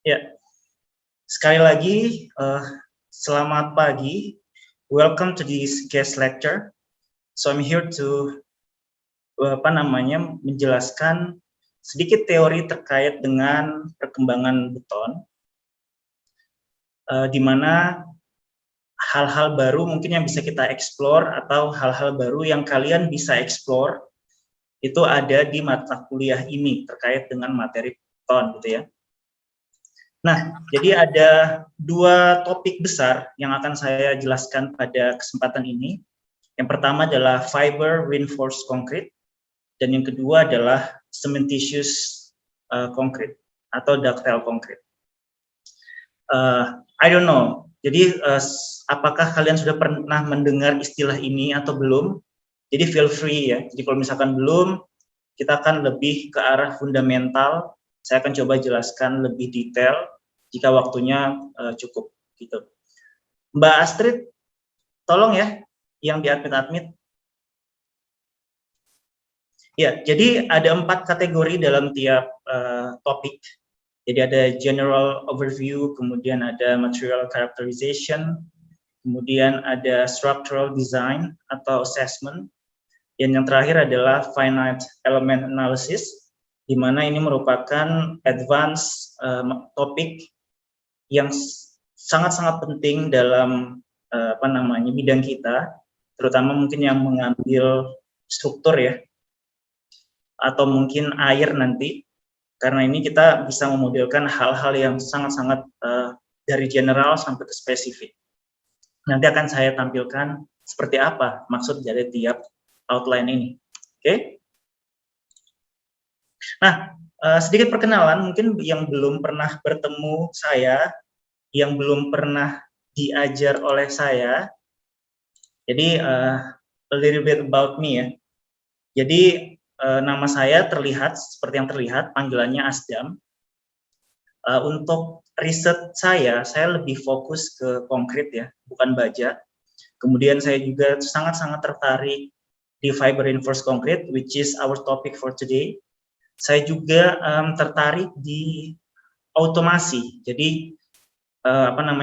Ya, sekali lagi selamat pagi. Welcome to this guest lecture. So I'm here to menjelaskan sedikit teori terkait dengan perkembangan beton, di mana hal-hal baru mungkin yang bisa kita explore atau hal-hal baru yang kalian bisa explore itu ada di mata kuliah ini terkait dengan materi beton gitu ya. Nah, jadi ada dua topik besar yang akan saya jelaskan pada kesempatan ini. Yang pertama adalah fiber reinforced concrete, dan yang kedua adalah cementitious concrete atau ductile concrete. I don't know, jadi apakah kalian sudah pernah mendengar istilah ini atau belum? Jadi feel free ya, jadi kalau misalkan belum, kita akan lebih ke arah fundamental. Saya akan coba jelaskan lebih detail jika waktunya cukup gitu. Mbak Astrid, tolong ya yang di admit. Ya, jadi ada 4 kategori dalam tiap topik. Jadi ada general overview, kemudian ada material characterization, kemudian ada structural design atau assessment, dan yang terakhir adalah finite element analysis, di mana ini merupakan advanced topik yang sangat-sangat penting dalam bidang kita, terutama mungkin yang mengambil struktur ya, atau mungkin air nanti, karena ini kita bisa memodelkan hal-hal yang sangat-sangat dari general sampai ke spesifik. Nanti akan saya tampilkan seperti apa maksud dari tiap outline ini. Oke? Nah, sedikit perkenalan, mungkin yang belum pernah bertemu saya, yang belum pernah diajar oleh saya. Jadi a little bit about me ya. Jadi nama saya terlihat seperti yang terlihat, panggilannya Asdam. Untuk riset saya lebih fokus ke konkret ya, bukan baja. Kemudian saya juga sangat-sangat tertarik di fiber reinforced concrete, which is our topic for today. Saya juga tertarik di automasi. Jadi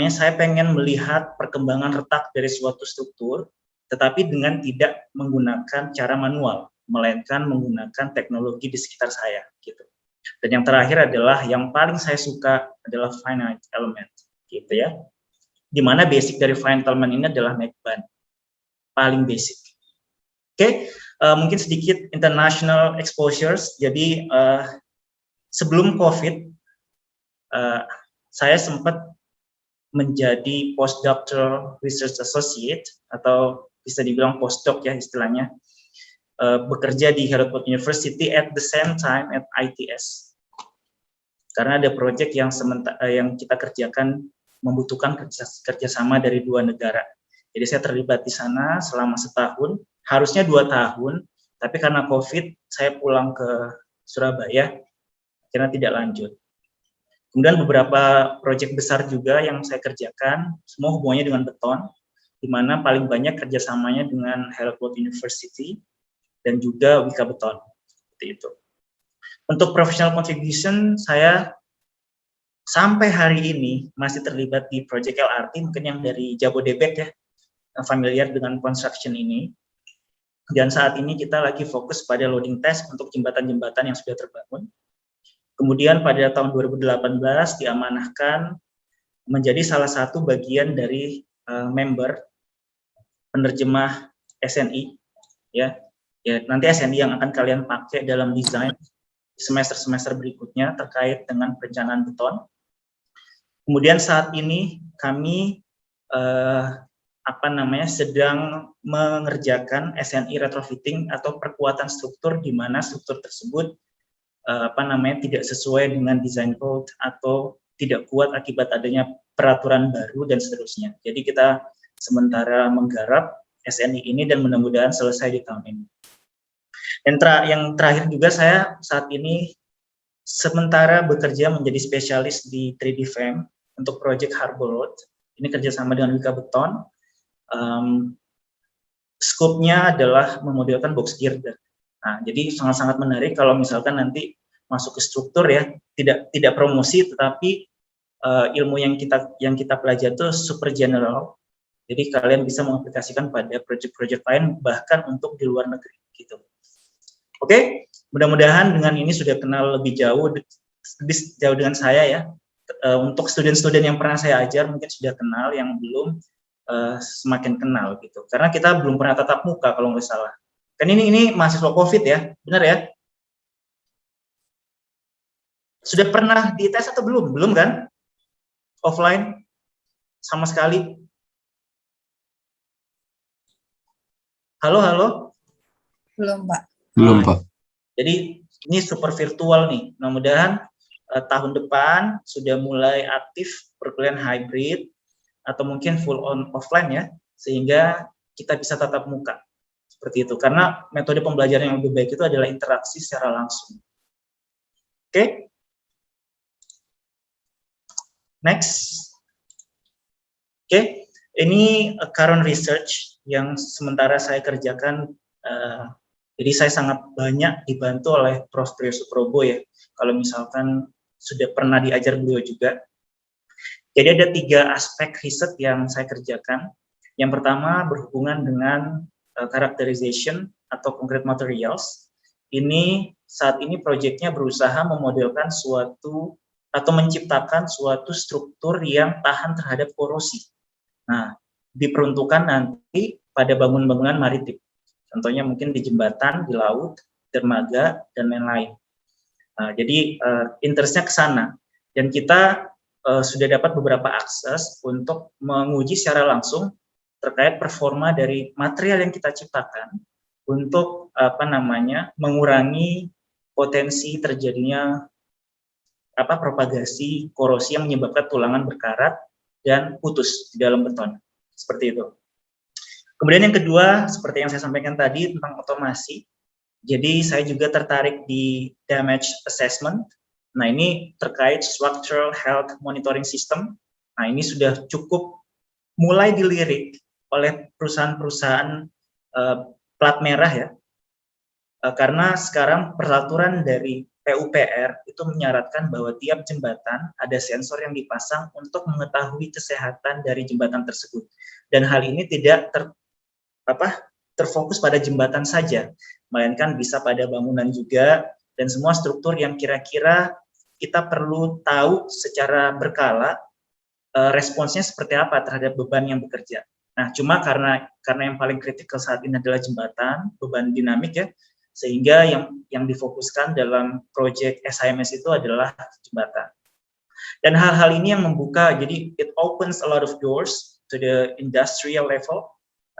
saya pengen melihat perkembangan retak dari suatu struktur, tetapi dengan tidak menggunakan cara manual, melainkan menggunakan teknologi di sekitar saya, gitu. Dan yang terakhir adalah yang paling saya suka adalah finite element, gitu ya. Dimana basic dari finite element ini adalah McBan, paling basic. Oke, mungkin sedikit international exposures. Jadi sebelum COVID, saya sempat menjadi postdoctoral research associate atau bisa dibilang postdoc ya istilahnya, bekerja di Hertford University at the same time at ITS, karena ada proyek yang kita kerjakan membutuhkan kerjasama dari 2 negara. Jadi saya terlibat di sana selama setahun, harusnya 2 tahun, tapi karena COVID saya pulang ke Surabaya, karena tidak lanjut. Kemudian beberapa proyek besar juga yang saya kerjakan, semua hubungannya dengan beton, di mana paling banyak kerjasamanya dengan Hertford University dan juga Wika Beton, seperti itu. Untuk professional contribution, saya sampai hari ini masih terlibat di proyek LRT, mungkin yang dari Jabodebek ya, yang familiar dengan construction ini. Dan saat ini kita lagi fokus pada loading test untuk jembatan-jembatan yang sudah terbangun. Kemudian pada tahun 2018 diamanahkan menjadi salah satu bagian dari member penerjemah SNI ya. Nanti SNI yang akan kalian pakai dalam desain semester-semester berikutnya terkait dengan perencanaan beton. Kemudian saat ini kami sedang mengerjakan SNI retrofitting atau perkuatan struktur, di mana struktur tersebut tidak sesuai dengan design code atau tidak kuat akibat adanya peraturan baru dan seterusnya. Jadi kita sementara menggarap SNI ini dan mudah-mudahan selesai di tahun ini. Dan yang terakhir juga, saya saat ini sementara bekerja menjadi spesialis di 3D frame untuk proyek Harbor Road. Ini kerjasama dengan Wika Beton. Scope-nya adalah memodelkan box girder. Nah, jadi sangat-sangat menarik kalau misalkan nanti masuk ke struktur ya, tidak promosi, tetapi ilmu yang kita pelajari itu super general. Jadi kalian bisa mengaplikasikan pada proyek-proyek lain bahkan untuk di luar negeri gitu. Oke, mudah-mudahan dengan ini sudah kenal lebih jauh dengan saya ya. Untuk student-student yang pernah saya ajar mungkin sudah kenal, yang belum semakin kenal gitu. Karena kita belum pernah tatap muka kalau nggak salah. Kan ini mahasiswa COVID ya, benar ya? Sudah pernah dites atau belum? Belum kan? Offline sama sekali. Halo, halo. Belum, Pak. Belum, Pak. Jadi ini super virtual nih. Mudah-mudahan tahun depan sudah mulai aktif perkuliahan hybrid atau mungkin full on offline ya, sehingga kita bisa tatap muka seperti itu. Karena metode pembelajaran yang lebih baik itu adalah interaksi secara langsung. Oke, next. Oke, ini current research yang sementara saya kerjakan. Jadi saya sangat banyak dibantu oleh Prof. Priyo Suprobo ya. Kalau misalkan sudah pernah diajar beliau juga. Jadi ada 3 aspek riset yang saya kerjakan. Yang pertama berhubungan dengan characterization atau concrete materials. Ini saat ini proyeknya berusaha memodelkan suatu atau menciptakan suatu struktur yang tahan terhadap korosi. Nah, diperuntukkan nanti pada bangunan-bangunan maritim. Contohnya mungkin di jembatan, di laut, dermaga, dan lain-lain. Jadi interestnya ke sana. Dan kita sudah dapat beberapa akses untuk menguji secara langsung terkait performa dari material yang kita ciptakan untuk mengurangi potensi terjadinya propagasi korosi yang menyebabkan tulangan berkarat dan putus di dalam beton. Seperti itu. Kemudian yang kedua, seperti yang saya sampaikan tadi tentang otomasi. Jadi saya juga tertarik di damage assessment. Nah, ini terkait structural health monitoring system. Nah, ini sudah cukup mulai dilirik oleh perusahaan-perusahaan plat merah ya. Karena sekarang peraturan dari PUPR itu menyarankan bahwa tiap jembatan ada sensor yang dipasang untuk mengetahui kesehatan dari jembatan tersebut. Dan hal ini tidak terfokus pada jembatan saja, melainkan bisa pada bangunan juga, dan semua struktur yang kira-kira kita perlu tahu secara berkala responsnya seperti apa terhadap beban yang bekerja. Nah, cuma karena yang paling kritikal saat ini adalah jembatan, beban dinamik ya, sehingga yang difokuskan dalam proyek SIMS itu adalah jembatan. Dan hal-hal ini yang membuka, jadi it opens a lot of doors to the industrial level.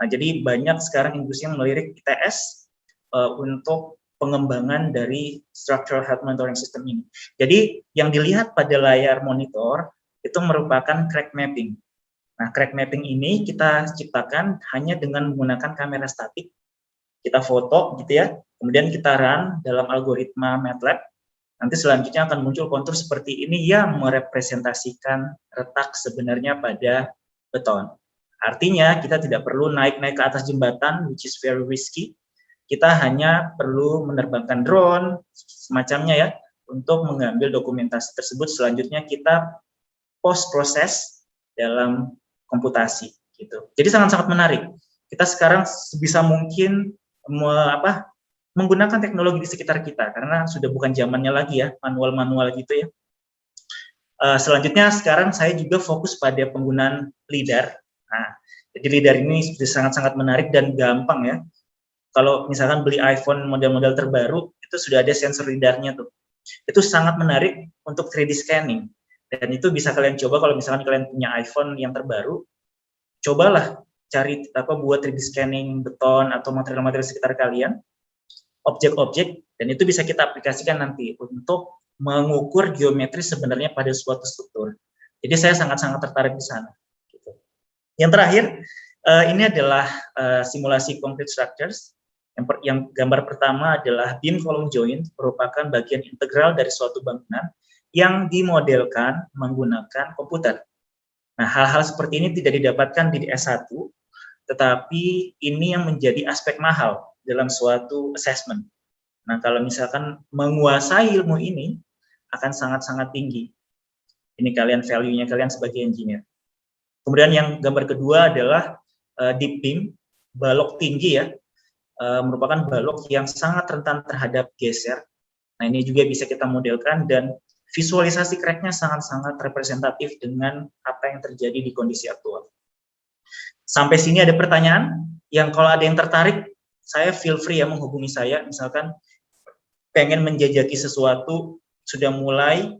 Nah, jadi banyak sekarang industri yang melirik ITS untuk pengembangan dari structural health monitoring system ini. Jadi yang dilihat pada layar monitor itu merupakan crack mapping. Nah, crack mapping ini kita ciptakan hanya dengan menggunakan kamera statik. Kita foto gitu ya, kemudian kita run dalam algoritma MATLAB. Nanti selanjutnya akan muncul kontur seperti ini yang merepresentasikan retak sebenarnya pada beton. Artinya kita tidak perlu naik-naik ke atas jembatan, which is very risky. Kita hanya perlu menerbangkan drone, semacamnya ya, untuk mengambil dokumentasi tersebut. Selanjutnya kita post-proses dalam komputasi. Gitu. Jadi sangat-sangat menarik. Kita sekarang sebisa mungkin menggunakan teknologi di sekitar kita, karena sudah bukan zamannya lagi ya, manual-manual gitu ya. Selanjutnya sekarang saya juga fokus pada penggunaan LiDAR. Nah, jadi LiDAR ini sudah sangat-sangat menarik dan gampang ya. Kalau misalkan beli iPhone model-model terbaru, itu sudah ada sensor LiDAR-nya tuh. Itu sangat menarik untuk 3D scanning. Dan itu bisa kalian coba kalau misalkan kalian punya iPhone yang terbaru, cobalah cari buat 3D scanning beton atau material-material sekitar kalian, objek-objek, dan itu bisa kita aplikasikan nanti untuk mengukur geometri sebenarnya pada suatu struktur. Jadi saya sangat-sangat tertarik di sana. Gitu. Yang terakhir, ini adalah simulasi concrete structures. Yang gambar pertama adalah beam column joint, merupakan bagian integral dari suatu bangunan yang dimodelkan menggunakan komputer. Nah, hal-hal seperti ini tidak didapatkan di S1, tetapi ini yang menjadi aspek mahal dalam suatu assessment. Nah, kalau misalkan menguasai ilmu ini akan sangat-sangat tinggi. Ini kalian value-nya kalian sebagai engineer. Kemudian yang gambar kedua adalah deep beam, balok tinggi ya, merupakan balok yang sangat rentan terhadap geser. Nah ini juga bisa kita modelkan dan visualisasi crack-nya sangat-sangat representatif dengan apa yang terjadi di kondisi aktual. Sampai sini ada pertanyaan? Yang kalau ada yang tertarik, saya feel free ya menghubungi saya, misalkan pengen menjajaki sesuatu, sudah mulai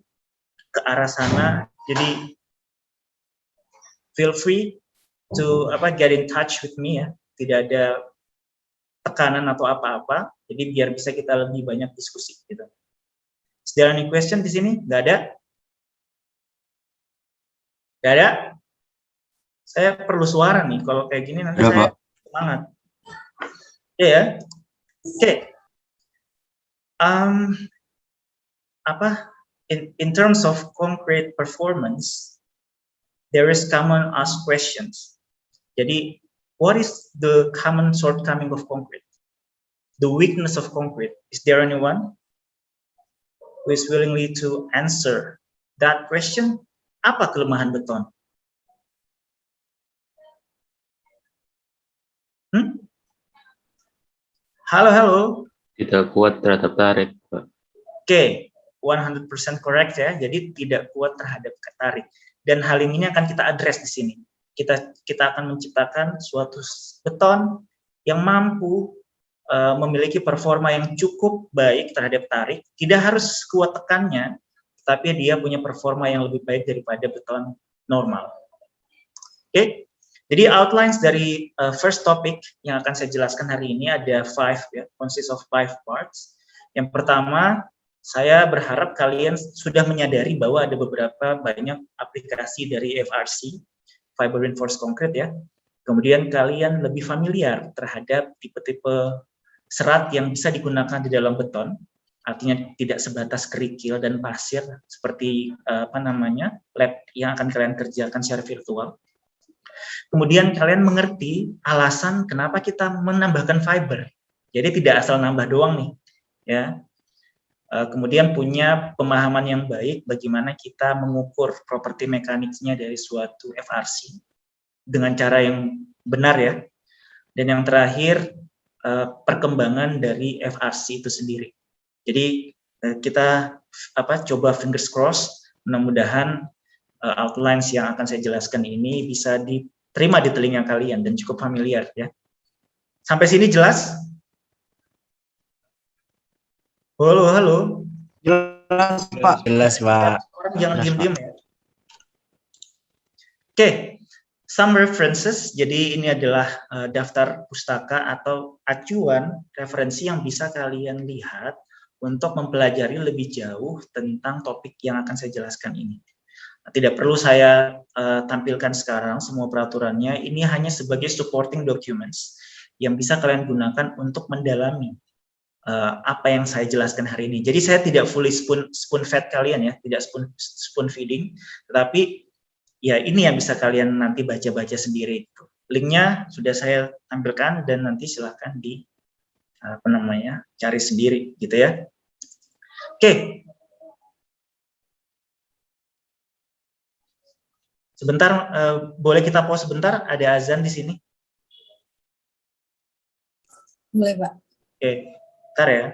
ke arah sana, jadi feel free to get in touch with me ya, tidak ada tekanan atau apa-apa, jadi biar bisa kita lebih banyak diskusi gitu. Is there any question di sini? Nggak ada? Nggak ada? Saya perlu suara nih, kalau kayak gini nanti saya semangat. Oke ya? Oke. In terms of concrete performance, there is common asked questions. Jadi, what is the common shortcoming of concrete? The weakness of concrete. Is there anyone who is willingly to answer that question? Apa kelemahan beton? Halo. Tidak kuat terhadap tarik, Pak. Oke, 100% correct ya. Jadi tidak kuat terhadap tarik. Dan hal ini akan kita address di sini. Kita akan menciptakan suatu beton yang mampu memiliki performa yang cukup baik terhadap tarik. Tidak harus kuat tekannya, tapi dia punya performa yang lebih baik daripada beton normal. Oke. Jadi outlines dari first topic yang akan saya jelaskan hari ini ada 5 ya, consists of 5 parts. Yang pertama, saya berharap kalian sudah menyadari bahwa ada beberapa banyak aplikasi dari FRC, Fiber Reinforced Concrete ya. Kemudian kalian lebih familiar terhadap tipe-tipe serat yang bisa digunakan di dalam beton, artinya tidak sebatas kerikil dan pasir seperti lab yang akan kalian kerjakan secara virtual. Kemudian kalian mengerti alasan kenapa kita menambahkan fiber. Jadi tidak asal nambah doang nih, ya. Kemudian punya pemahaman yang baik bagaimana kita mengukur properti mekaniknya dari suatu FRC dengan cara yang benar ya. Dan yang terakhir perkembangan dari FRC itu sendiri. Jadi kita coba fingers crossed, mudah-mudahan outlines yang akan saya jelaskan ini bisa diterima di telinga kalian dan cukup familiar ya. Sampai sini jelas? Halo. Jelas, Pak. Jelas, Pak. Orang jangan diem-diem ya. Oke, some references. Jadi ini adalah daftar pustaka atau acuan referensi yang bisa kalian lihat untuk mempelajari lebih jauh tentang topik yang akan saya jelaskan ini. Tidak perlu saya tampilkan sekarang semua peraturannya. Ini hanya sebagai supporting documents yang bisa kalian gunakan untuk mendalami apa yang saya jelaskan hari ini. Jadi saya tidak fully spoon fed kalian ya, tidak spoon feeding, tetapi ya ini yang bisa kalian nanti baca-baca sendiri. Linknya sudah saya tampilkan dan nanti silahkan cari sendiri gitu ya. Oke. Sebentar, boleh kita pause sebentar? Ada azan di sini. Boleh, Pak. Oke, bentar ya.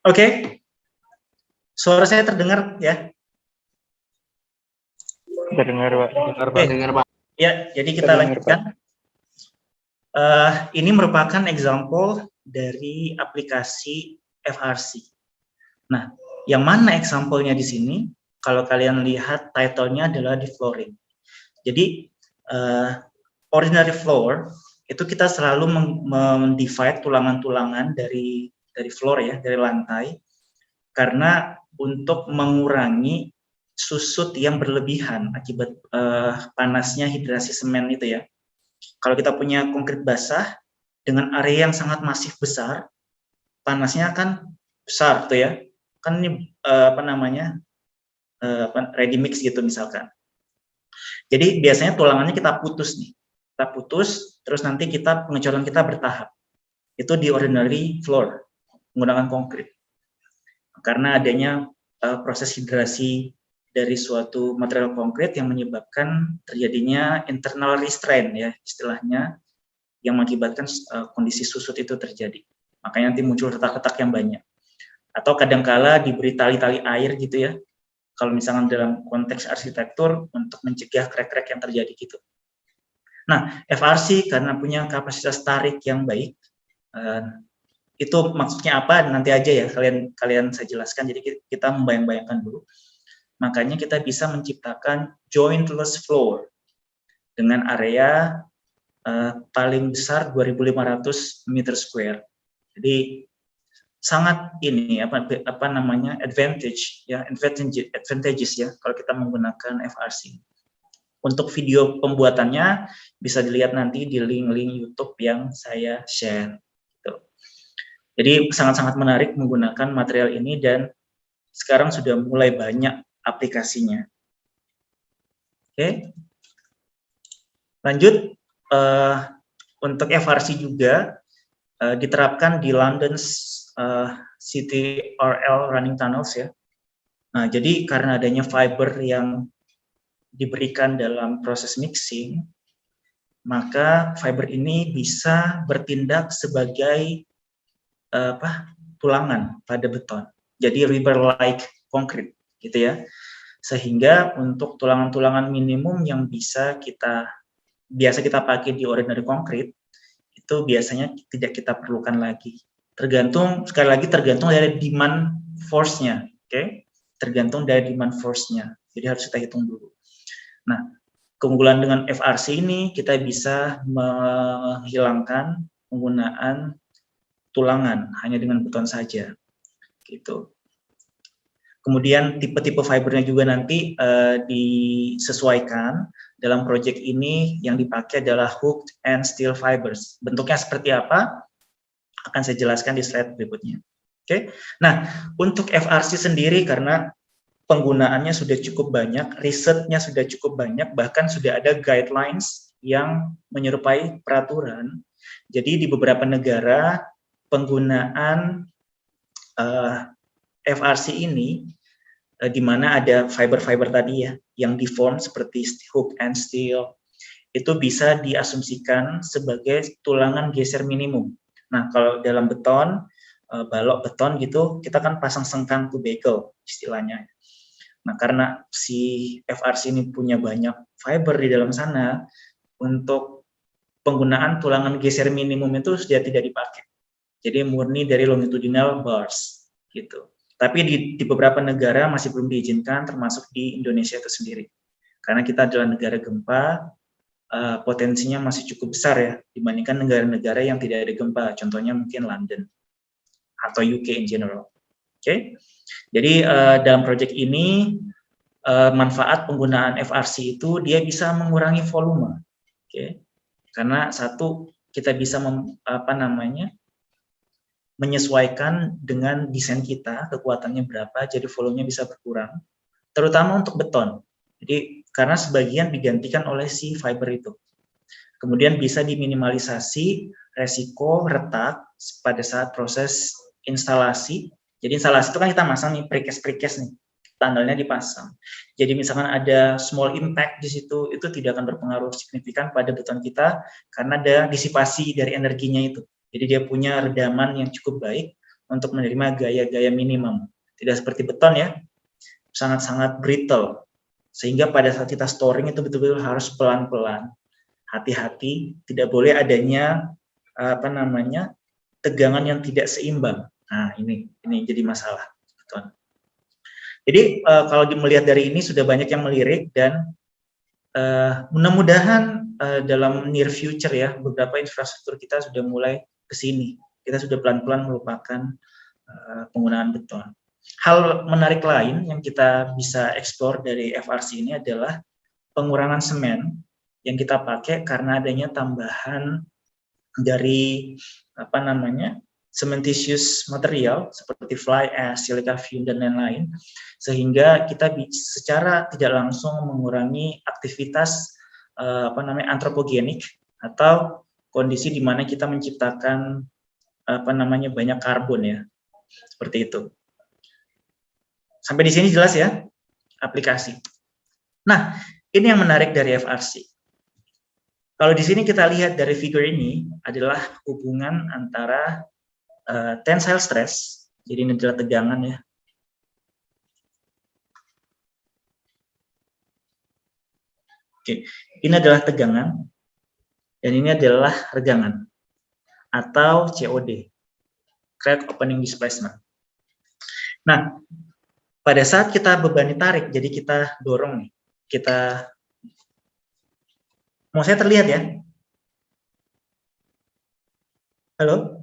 Oke, suara saya terdengar ya? Terdengar, Pak. Oke. Ya, jadi kita lanjutkan. Ini merupakan example dari aplikasi FRC. Nah, yang mana example-nya di sini? Kalau kalian lihat title-nya adalah di flooring. Jadi ordinary floor itu kita selalu mendivide tulangan-tulangan dari floor ya, dari lantai, karena untuk mengurangi susut yang berlebihan akibat panasnya hidrasi semen itu ya. Kalau kita punya konkrit basah dengan area yang sangat masif besar, panasnya kan besar tuh ya. Kan ini ready mix gitu misalkan. Jadi biasanya tulangannya kita putus nih. Kita putus, terus nanti pengecoran kita bertahap. Itu di ordinary floor, menggunakan konkrit. Karena adanya proses hidrasi dari suatu material konkrit yang menyebabkan terjadinya internal restraint ya istilahnya, yang mengakibatkan kondisi susut itu terjadi. Makanya nanti muncul retak-retak yang banyak. Atau kadangkala diberi tali-tali air gitu ya, kalau misalnya dalam konteks arsitektur untuk mencegah krek-krek yang terjadi gitu. Nah, FRC karena punya kapasitas tarik yang baik, itu maksudnya apa nanti aja ya kalian saya jelaskan. Jadi kita membayang-bayangkan dulu. Makanya kita bisa menciptakan jointless floor dengan area paling besar 2.500 meter square. Jadi sangat ini advantages ya kalau kita menggunakan FRC. Untuk video pembuatannya bisa dilihat nanti di link-link YouTube yang saya share. Gitu. Jadi sangat-sangat menarik menggunakan material ini dan sekarang sudah mulai banyak aplikasinya. Oke, lanjut. Untuk FRC juga diterapkan di London City RL running tunnels ya. Nah, jadi karena adanya fiber yang diberikan dalam proses mixing, maka fiber ini bisa bertindak sebagai tulangan pada beton. Jadi rubber-like concrete, gitu ya. Sehingga untuk tulangan-tulangan minimum yang biasa kita pakai di ordinary concrete, itu biasanya tidak kita perlukan lagi. Sekali lagi tergantung dari demand force-nya, oke? Tergantung dari demand force-nya. Jadi harus kita hitung dulu. Nah, keunggulan dengan FRC ini kita bisa menghilangkan penggunaan tulangan hanya dengan beton saja, gitu. Kemudian tipe-tipe fibernya juga nanti disesuaikan. Dalam proyek ini yang dipakai adalah hooked and steel fibers. Bentuknya seperti apa? Akan saya jelaskan di slide berikutnya. Oke. Nah, untuk FRC sendiri karena penggunaannya sudah cukup banyak, risetnya sudah cukup banyak, bahkan sudah ada guidelines yang menyerupai peraturan. Jadi di beberapa negara penggunaan FRC ini di mana ada fiber-fiber tadi ya yang deform seperti hook and steel itu bisa diasumsikan sebagai tulangan geser minimum. Nah, kalau dalam beton, balok beton gitu, kita kan pasang sengkang to bekel istilahnya. Nah, karena si FRC ini punya banyak fiber di dalam sana, untuk penggunaan tulangan geser minimum itu sudah tidak dipakai. Jadi murni dari longitudinal bars gitu. Tapi di beberapa negara masih belum diizinkan, termasuk di Indonesia itu sendiri. Karena kita adalah negara gempa, potensinya masih cukup besar ya dibandingkan negara-negara yang tidak ada gempa. Contohnya mungkin London atau UK in general. Oke. Jadi dalam proyek ini manfaat penggunaan FRC itu dia bisa mengurangi volume, oke? Karena satu kita bisa menyesuaikan dengan desain kita kekuatannya berapa, jadi volumenya bisa berkurang, terutama untuk beton. Jadi karena sebagian digantikan oleh si fiber itu, kemudian bisa diminimalisasi resiko retak pada saat proses instalasi. Jadi instalasi itu kan kita masang nih precast nih, tanggalnya dipasang. Jadi misalkan ada small impact di situ, itu tidak akan berpengaruh signifikan pada beton kita karena ada disipasi dari energinya itu. Jadi dia punya redaman yang cukup baik untuk menerima gaya-gaya minimum. Tidak seperti beton ya, sangat-sangat brittle. Sehingga pada saat kita storing itu betul-betul harus pelan-pelan. Hati-hati, tidak boleh adanya tegangan yang tidak seimbang. Nah, ini jadi masalah. Beton. Jadi kalau melihat dari ini sudah banyak yang melirik dan mudah-mudahan dalam near future ya beberapa infrastruktur kita sudah mulai ke sini. Kita sudah pelan-pelan melupakan penggunaan beton. Hal menarik lain yang kita bisa eksplor dari FRC ini adalah pengurangan semen yang kita pakai karena adanya tambahan dari cementitious material seperti fly ash, silica fume dan lain-lain, sehingga kita secara tidak langsung mengurangi aktivitas antropogenik atau kondisi di mana kita menciptakan banyak karbon ya, seperti itu. Sampai di sini jelas ya aplikasi. Nah, ini yang menarik dari FRC. Kalau di sini kita lihat dari figure ini adalah hubungan antara tensile stress, jadi ini adalah tegangan ya. Oke, ini adalah tegangan dan ini adalah regangan atau COD, crack opening displacement. Nah, pada saat kita bebani tarik, jadi kita dorong nih, mau saya terlihat ya? Halo?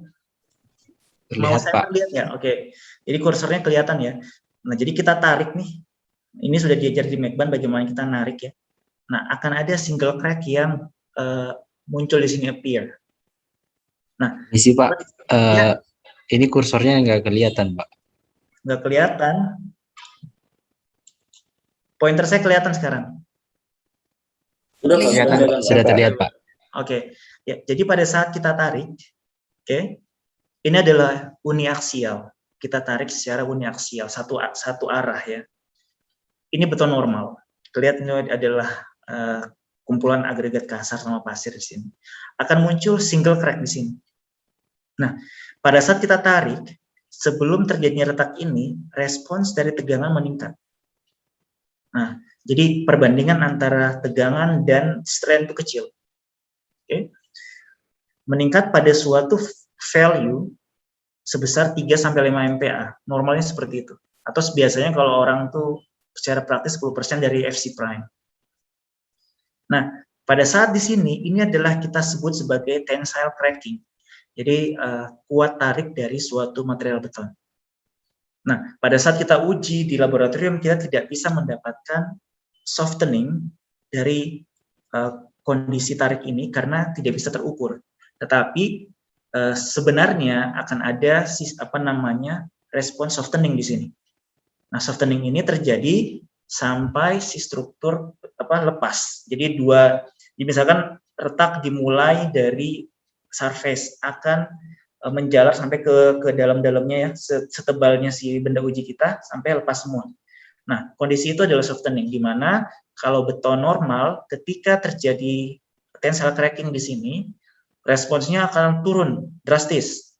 Mau Terlihat, saya Pak. terlihat ya? Oke. Jadi kursornya kelihatan ya. Nah, jadi kita tarik nih. Ini sudah diajar di Mekban bagaimana kita narik ya. Nah, akan ada single crack yang muncul di sini appear. Nah, Isi Pak, ini kursornya nggak kelihatan Pak. Nggak kelihatan. Pointer saya kelihatan sekarang. Sudah terlihat Pak. Oke. Ya, jadi pada saat kita tarik, oke, ini adalah uniaksial. Kita tarik secara uniaksial, satu arah ya. Ini beton normal. kelihatan ini adalah kumpulan agregat kasar sama pasir di sini. Akan muncul single crack di sini. Nah, pada saat kita tarik, sebelum terjadinya retak ini, respons dari tegangan meningkat. Nah, jadi perbandingan antara tegangan dan strain itu kecil. Oke. Meningkat pada suatu value sebesar 3-5 MPa. Normalnya seperti itu. Atau biasanya kalau orang tuh secara praktis 10% dari FC prime. Nah, pada saat di sini, ini adalah kita sebut sebagai tensile cracking. Jadi, kuat tarik dari suatu material beton. Nah, pada saat kita uji di laboratorium, kita tidak bisa mendapatkan softening dari kondisi tarik ini karena tidak bisa terukur. Tetapi, sebenarnya akan ada respons softening di sini. Nah, softening ini terjadi sampai si struktur lepas. Jadi misalkan retak dimulai dari surface akan menjalar sampai ke dalam-dalamnya ya, setebalnya si benda uji kita sampai lepas semua. Nah, kondisi itu adalah softening, di mana kalau beton normal ketika terjadi tensile cracking di sini, responsnya akan turun drastis.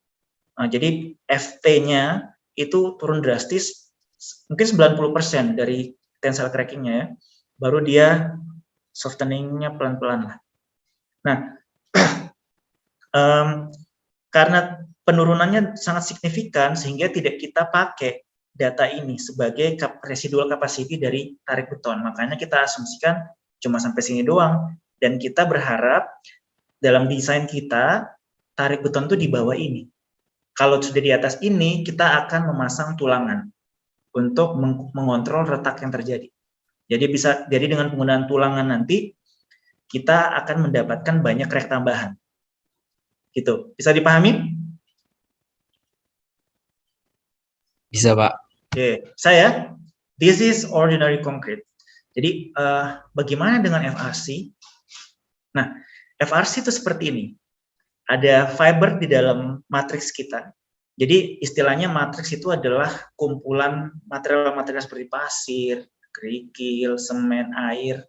Nah, jadi FT-nya itu turun drastis, mungkin 90% dari tensile crackingnya ya, baru dia softeningnya pelan-pelan lah. Nah, karena penurunannya sangat signifikan sehingga tidak kita pakai data ini sebagai residual capacity dari tarik beton. Makanya kita asumsikan cuma sampai sini doang, dan kita berharap dalam desain kita tarik beton itu di bawah ini. Kalau sudah di atas ini, kita akan memasang tulangan untuk mengontrol retak yang terjadi. Jadi dengan penggunaan tulangan nanti kita akan mendapatkan banyak crack tambahan. Gitu. Bisa dipahami? Bisa, Pak. Oke, this is ordinary concrete. Jadi bagaimana dengan FRC? Nah, FRC itu seperti ini. Ada fiber di dalam matriks kita. Jadi istilahnya matriks itu adalah kumpulan material-material seperti pasir, kerikil, semen, air,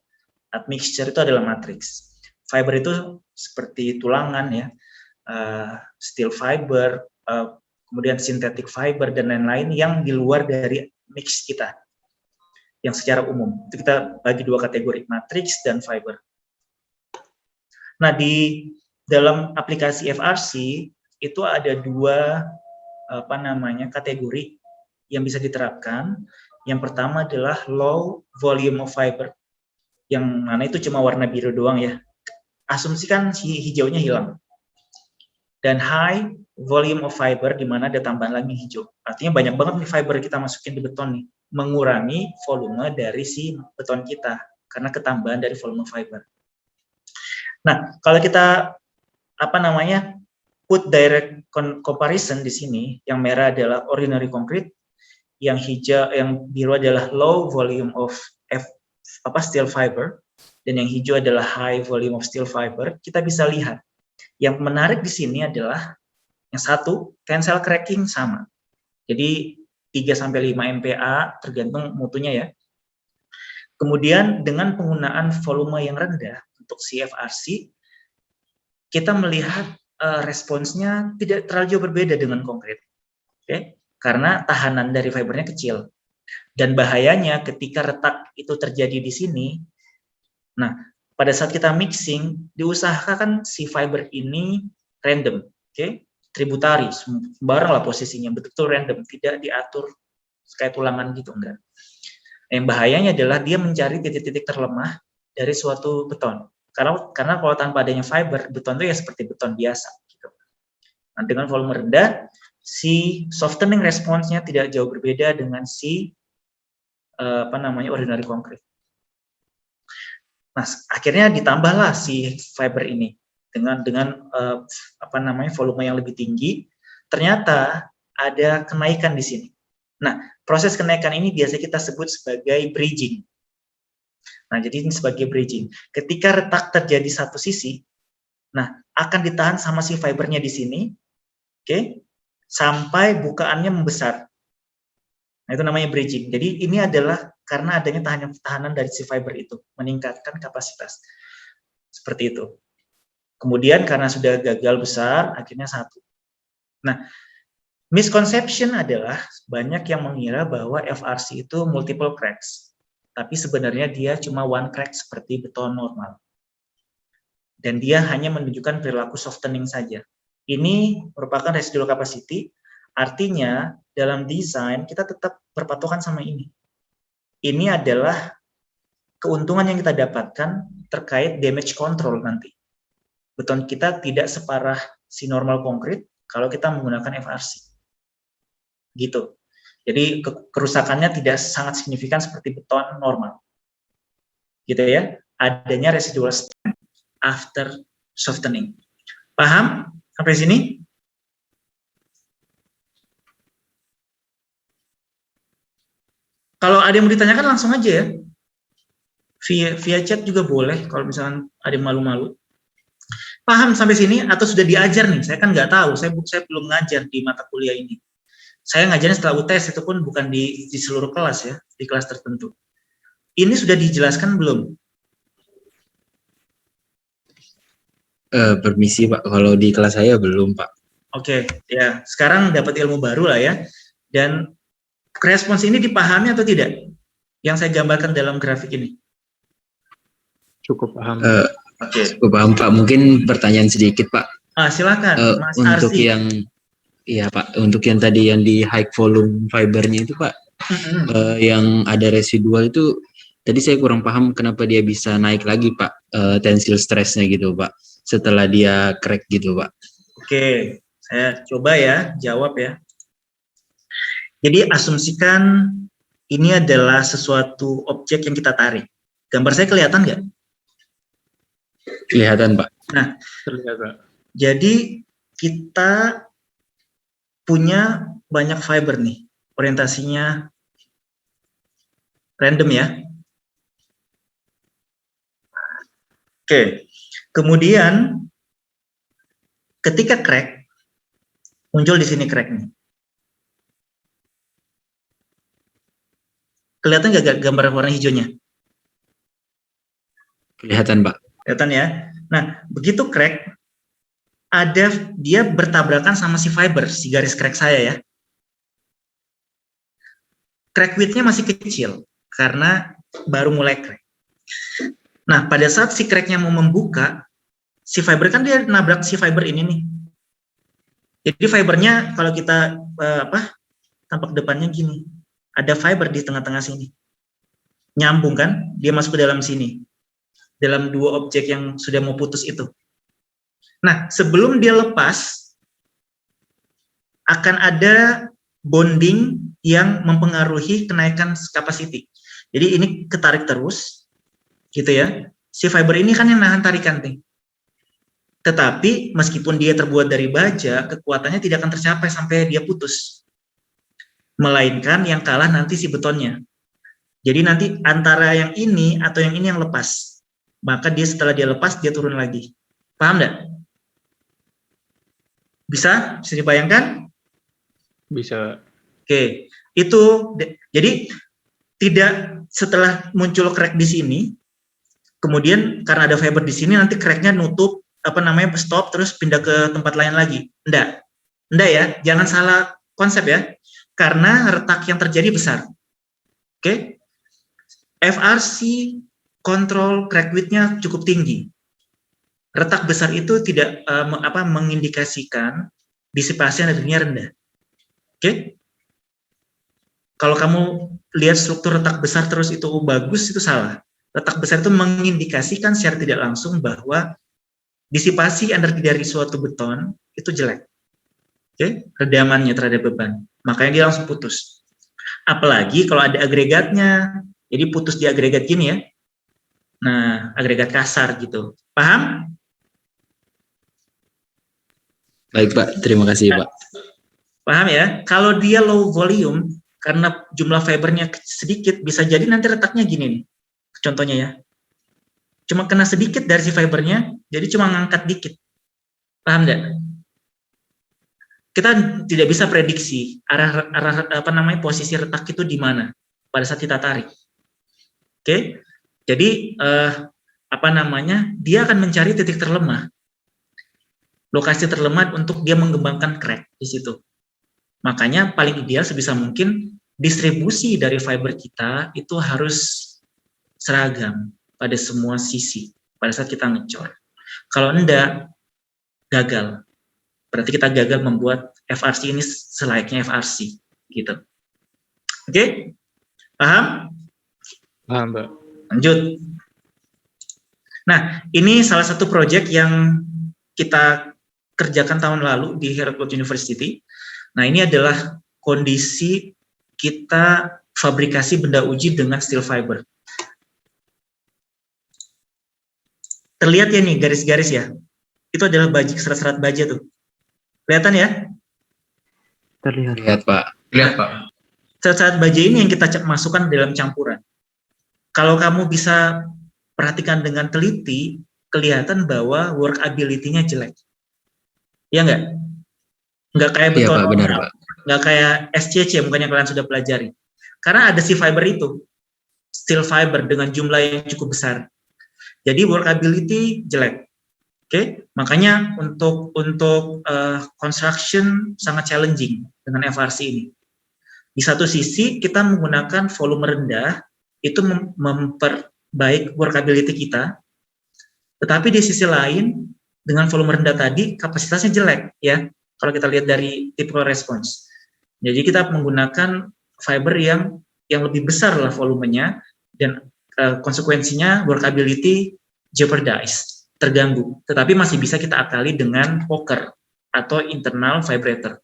admixture itu adalah matriks. Fiber itu seperti tulangan ya, steel fiber, kemudian synthetic fiber dan lain-lain yang di luar dari mix kita. Yang secara umum itu kita bagi dua kategori, matriks dan fiber. Nah, di dalam aplikasi FRC itu ada dua kategori yang bisa diterapkan. Yang pertama adalah low volume of fiber, yang mana itu cuma warna biru doang ya. Asumsikan si hijaunya hilang. Dan high volume of fiber, di mana ada tambahan lagi hijau. Artinya banyak banget nih fiber kita masukin di beton nih, mengurangi volume dari si beton kita karena ketambahan dari volume fiber. Nah, kalau kita put direct comparison di sini, yang merah adalah ordinary concrete, yang hijau, yang biru adalah low volume of steel fiber, dan yang hijau adalah high volume of steel fiber. Kita bisa lihat yang menarik di sini adalah yang satu, tensile cracking sama. Jadi 3-5 MPa tergantung mutunya ya. Kemudian dengan penggunaan volume yang rendah untuk CFRC, kita melihat responsnya tidak terlalu jauh berbeda dengan konkret. Oke? Karena tahanan dari fibernya kecil. Dan bahayanya ketika retak itu terjadi di sini, nah, pada saat kita mixing, diusahakan si fiber ini random, oke? Tributari, sembarang lah posisinya, betul-betul random, tidak diatur kayak tulangan gitu, enggak. Yang bahayanya adalah dia mencari titik-titik terlemah dari suatu beton. Karena kalau tanpa adanya fiber, beton itu ya seperti beton biasa. Gitu. Nah, dengan volume rendah, si softening responsnya tidak jauh berbeda dengan si ordinary concrete. Nah, akhirnya ditambahlah si fiber ini dengan volume yang lebih tinggi. Ternyata ada kenaikan di sini. Nah, proses kenaikan ini biasa kita sebut sebagai bridging. Nah, jadi ini sebagai bridging. Ketika retak terjadi satu sisi, nah akan ditahan sama si fibernya di sini, oke, sampai bukaannya membesar. Nah, itu namanya bridging. Jadi ini adalah karena adanya tekanan dari si fiber itu, meningkatkan kapasitas. Seperti itu. Kemudian karena sudah gagal besar, akhirnya satu. Nah, misconception adalah banyak yang mengira bahwa FRC itu multiple cracks. Tapi sebenarnya dia cuma one crack seperti beton normal. Dan dia hanya menunjukkan perilaku softening saja. Ini merupakan residual capacity, artinya dalam desain kita tetap berpatokan sama ini. Ini adalah keuntungan yang kita dapatkan terkait damage control nanti. Beton kita tidak separah si normal konkrit kalau kita menggunakan FRC. Gitu. Jadi kerusakannya tidak sangat signifikan seperti beton normal. Gitu ya. Adanya residual strength after softening. Paham sampai sini? Kalau ada yang mau ditanyakan langsung aja ya. Via chat juga boleh kalau misalnya ada yang malu-malu. Paham sampai sini atau sudah diajar nih? Saya kan nggak tahu, saya belum ngajar di mata kuliah ini. Saya ngajarnya setelah UTS, itu pun bukan di seluruh kelas ya, di kelas tertentu. Ini sudah dijelaskan belum? Permisi Pak, kalau di kelas saya belum Pak. Oke, ya sekarang dapat ilmu baru lah ya. Dan respons ini dipahami atau tidak? Yang saya gambarkan dalam grafik ini. Cukup paham. Oke. Cukup paham Pak, mungkin pertanyaan sedikit Pak. Silakan, Mas untuk Arsi. Iya Pak, untuk yang tadi yang di high volume fibernya itu Pak, yang ada residual itu, tadi saya kurang paham kenapa dia bisa naik lagi Pak, tensile stressnya gitu Pak, setelah dia crack gitu Pak. Oke, saya coba ya, jawab ya. Jadi asumsikan ini adalah sesuatu objek yang kita tarik. Gambar saya kelihatan nggak? Kelihatan Pak. Nah, Terlihat Pak. jadi kita punya banyak fiber nih, orientasinya random ya. Oke, kemudian ketika crack, muncul di sini crack nih. Kelihatan nggak gambar warna hijaunya? Kelihatan Pak. Kelihatan ya. Nah, begitu crack, dia bertabrakan sama si fiber, si garis crack saya ya. Crack width-nya masih kecil, karena baru mulai crack. Nah, pada saat si crack-nya mau membuka, si fiber kan dia nabrak si fiber ini nih. Jadi fibernya kalau kita tampak depannya gini, ada fiber di tengah-tengah sini. Nyambung kan, dia masuk ke dalam sini. Dalam dua objek yang sudah mau putus itu. Nah, sebelum dia lepas, akan ada bonding yang mempengaruhi kenaikan capacity. Jadi ini ketarik terus, gitu ya. Si fiber ini kan yang nahan tarikan nih. Tetapi meskipun dia terbuat dari baja, kekuatannya tidak akan tercapai sampai dia putus. Melainkan yang kalah nanti si betonnya. Jadi nanti antara yang ini atau yang ini yang lepas. Maka dia setelah dia lepas, dia turun lagi. Paham nggak? Bisa dibayangkan? Bisa. Oke, itu jadi tidak setelah muncul crack di sini, kemudian karena ada fiber di sini nanti cracknya nutup stop terus pindah ke tempat lain lagi. Enggak ya, jangan salah konsep ya, karena retak yang terjadi besar. Oke, FRC kontrol crack width-nya cukup tinggi. Retak besar itu tidak mengindikasikan disipasi energinya rendah. Oke? Kalau kamu lihat struktur retak besar terus itu bagus, itu salah. Retak besar itu mengindikasikan secara tidak langsung bahwa disipasi energi dari suatu beton itu jelek. Oke? Redamannya terhadap beban. Makanya dia langsung putus. Apalagi kalau ada agregatnya. Jadi putus di agregat gini ya. Nah, agregat kasar gitu. Paham? Baik Pak, terima kasih Pak. Paham ya? Kalau dia low volume, karena jumlah fibernya sedikit, bisa jadi nanti retaknya gini nih. Contohnya ya. Cuma kena sedikit dari si fibernya, jadi cuma ngangkat dikit. Paham nggak? kita tidak bisa prediksi arah posisi retak itu di mana pada saat kita tarik. Oke, jadi dia akan mencari titik terlemah, lokasi terlemah untuk dia mengembangkan crack di situ. Makanya paling ideal sebisa mungkin distribusi dari fiber kita itu harus seragam pada semua sisi pada saat kita ngecor. Kalau enggak, gagal. Berarti kita gagal membuat FRC ini selayaknya FRC, gitu. Oke? Paham? Paham, Pak. Lanjut. Nah, ini salah satu proyek yang kita kerjakan tahun lalu di Hertford University. Nah, ini adalah kondisi kita fabrikasi benda uji dengan steel fiber. Terlihat ya nih garis-garis ya? Itu adalah serat-serat baja tuh. Kelihatan ya? Terlihat. Lihat, Pak. Lihat, Pak. Serat-serat baja ini yang kita masukkan dalam campuran. Kalau kamu bisa perhatikan dengan teliti, kelihatan bahwa workability-nya jelek. Iya nggak? Nggak kayak beton, Pak, benar, Pak. nggak kayak SCC, mungkin yang kalian sudah pelajari. Karena ada si fiber itu, steel fiber dengan jumlah yang cukup besar. Jadi workability jelek. Oke, makanya untuk construction sangat challenging dengan FRC ini. Di satu sisi kita menggunakan volume rendah, itu memperbaik workability kita, tetapi di sisi lain dengan volume rendah tadi kapasitasnya jelek ya. Kalau kita lihat dari typical response, jadi kita menggunakan fiber yang lebih besar lah volumenya dan konsekuensinya workability jeopardize, terganggu. Tetapi masih bisa kita akali dengan poker atau internal vibrator.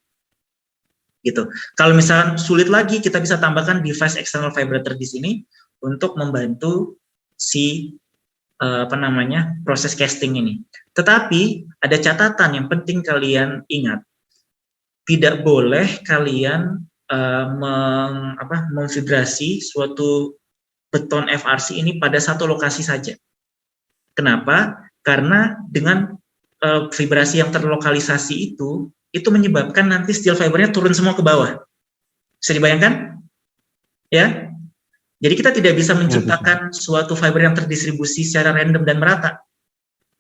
Gitu. Kalau misalnya sulit lagi, kita bisa tambahkan device external vibrator di sini untuk membantu si proses casting ini. Tetapi ada catatan yang penting kalian ingat, tidak boleh kalian memvibrasi suatu beton FRC ini pada satu lokasi saja. Kenapa? Karena dengan vibrasi yang terlokalisasi itu menyebabkan nanti steel fibernya turun semua ke bawah. Bisa dibayangkan? Ya. Jadi kita tidak bisa menciptakan suatu fiber yang terdistribusi secara random dan merata.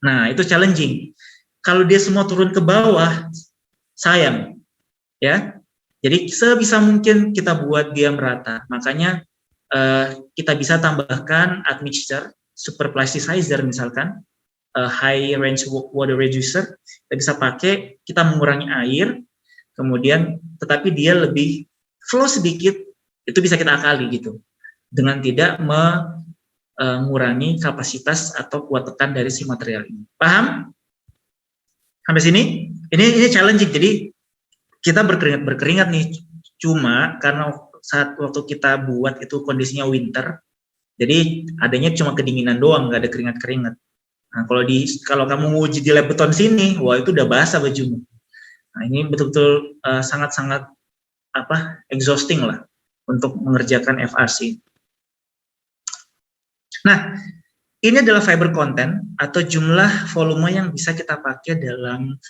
Nah, itu challenging. Kalau dia semua turun ke bawah, sayang. Ya. Jadi sebisa mungkin kita buat dia merata. Makanya kita bisa tambahkan admixture, super plasticizer misalkan, high range water reducer, kita bisa pakai, kita mengurangi air, kemudian tetapi dia lebih flow sedikit, itu bisa kita akali gitu, dengan tidak mengurangi kapasitas atau kuat tekan dari si material ini. Paham? Sampai sini? Ini challenging, jadi kita berkeringat nih, cuma karena waktu kita buat itu kondisinya winter, jadi adanya cuma kedinginan doang, nggak ada keringat-keringat. Nah, kalau kamu uji di lab beton sini, wah itu udah basah bajumu. Nah, ini betul-betul sangat-sangat exhausting lah untuk mengerjakan FRC. Nah, ini adalah fiber content atau jumlah volume yang bisa kita pakai dalam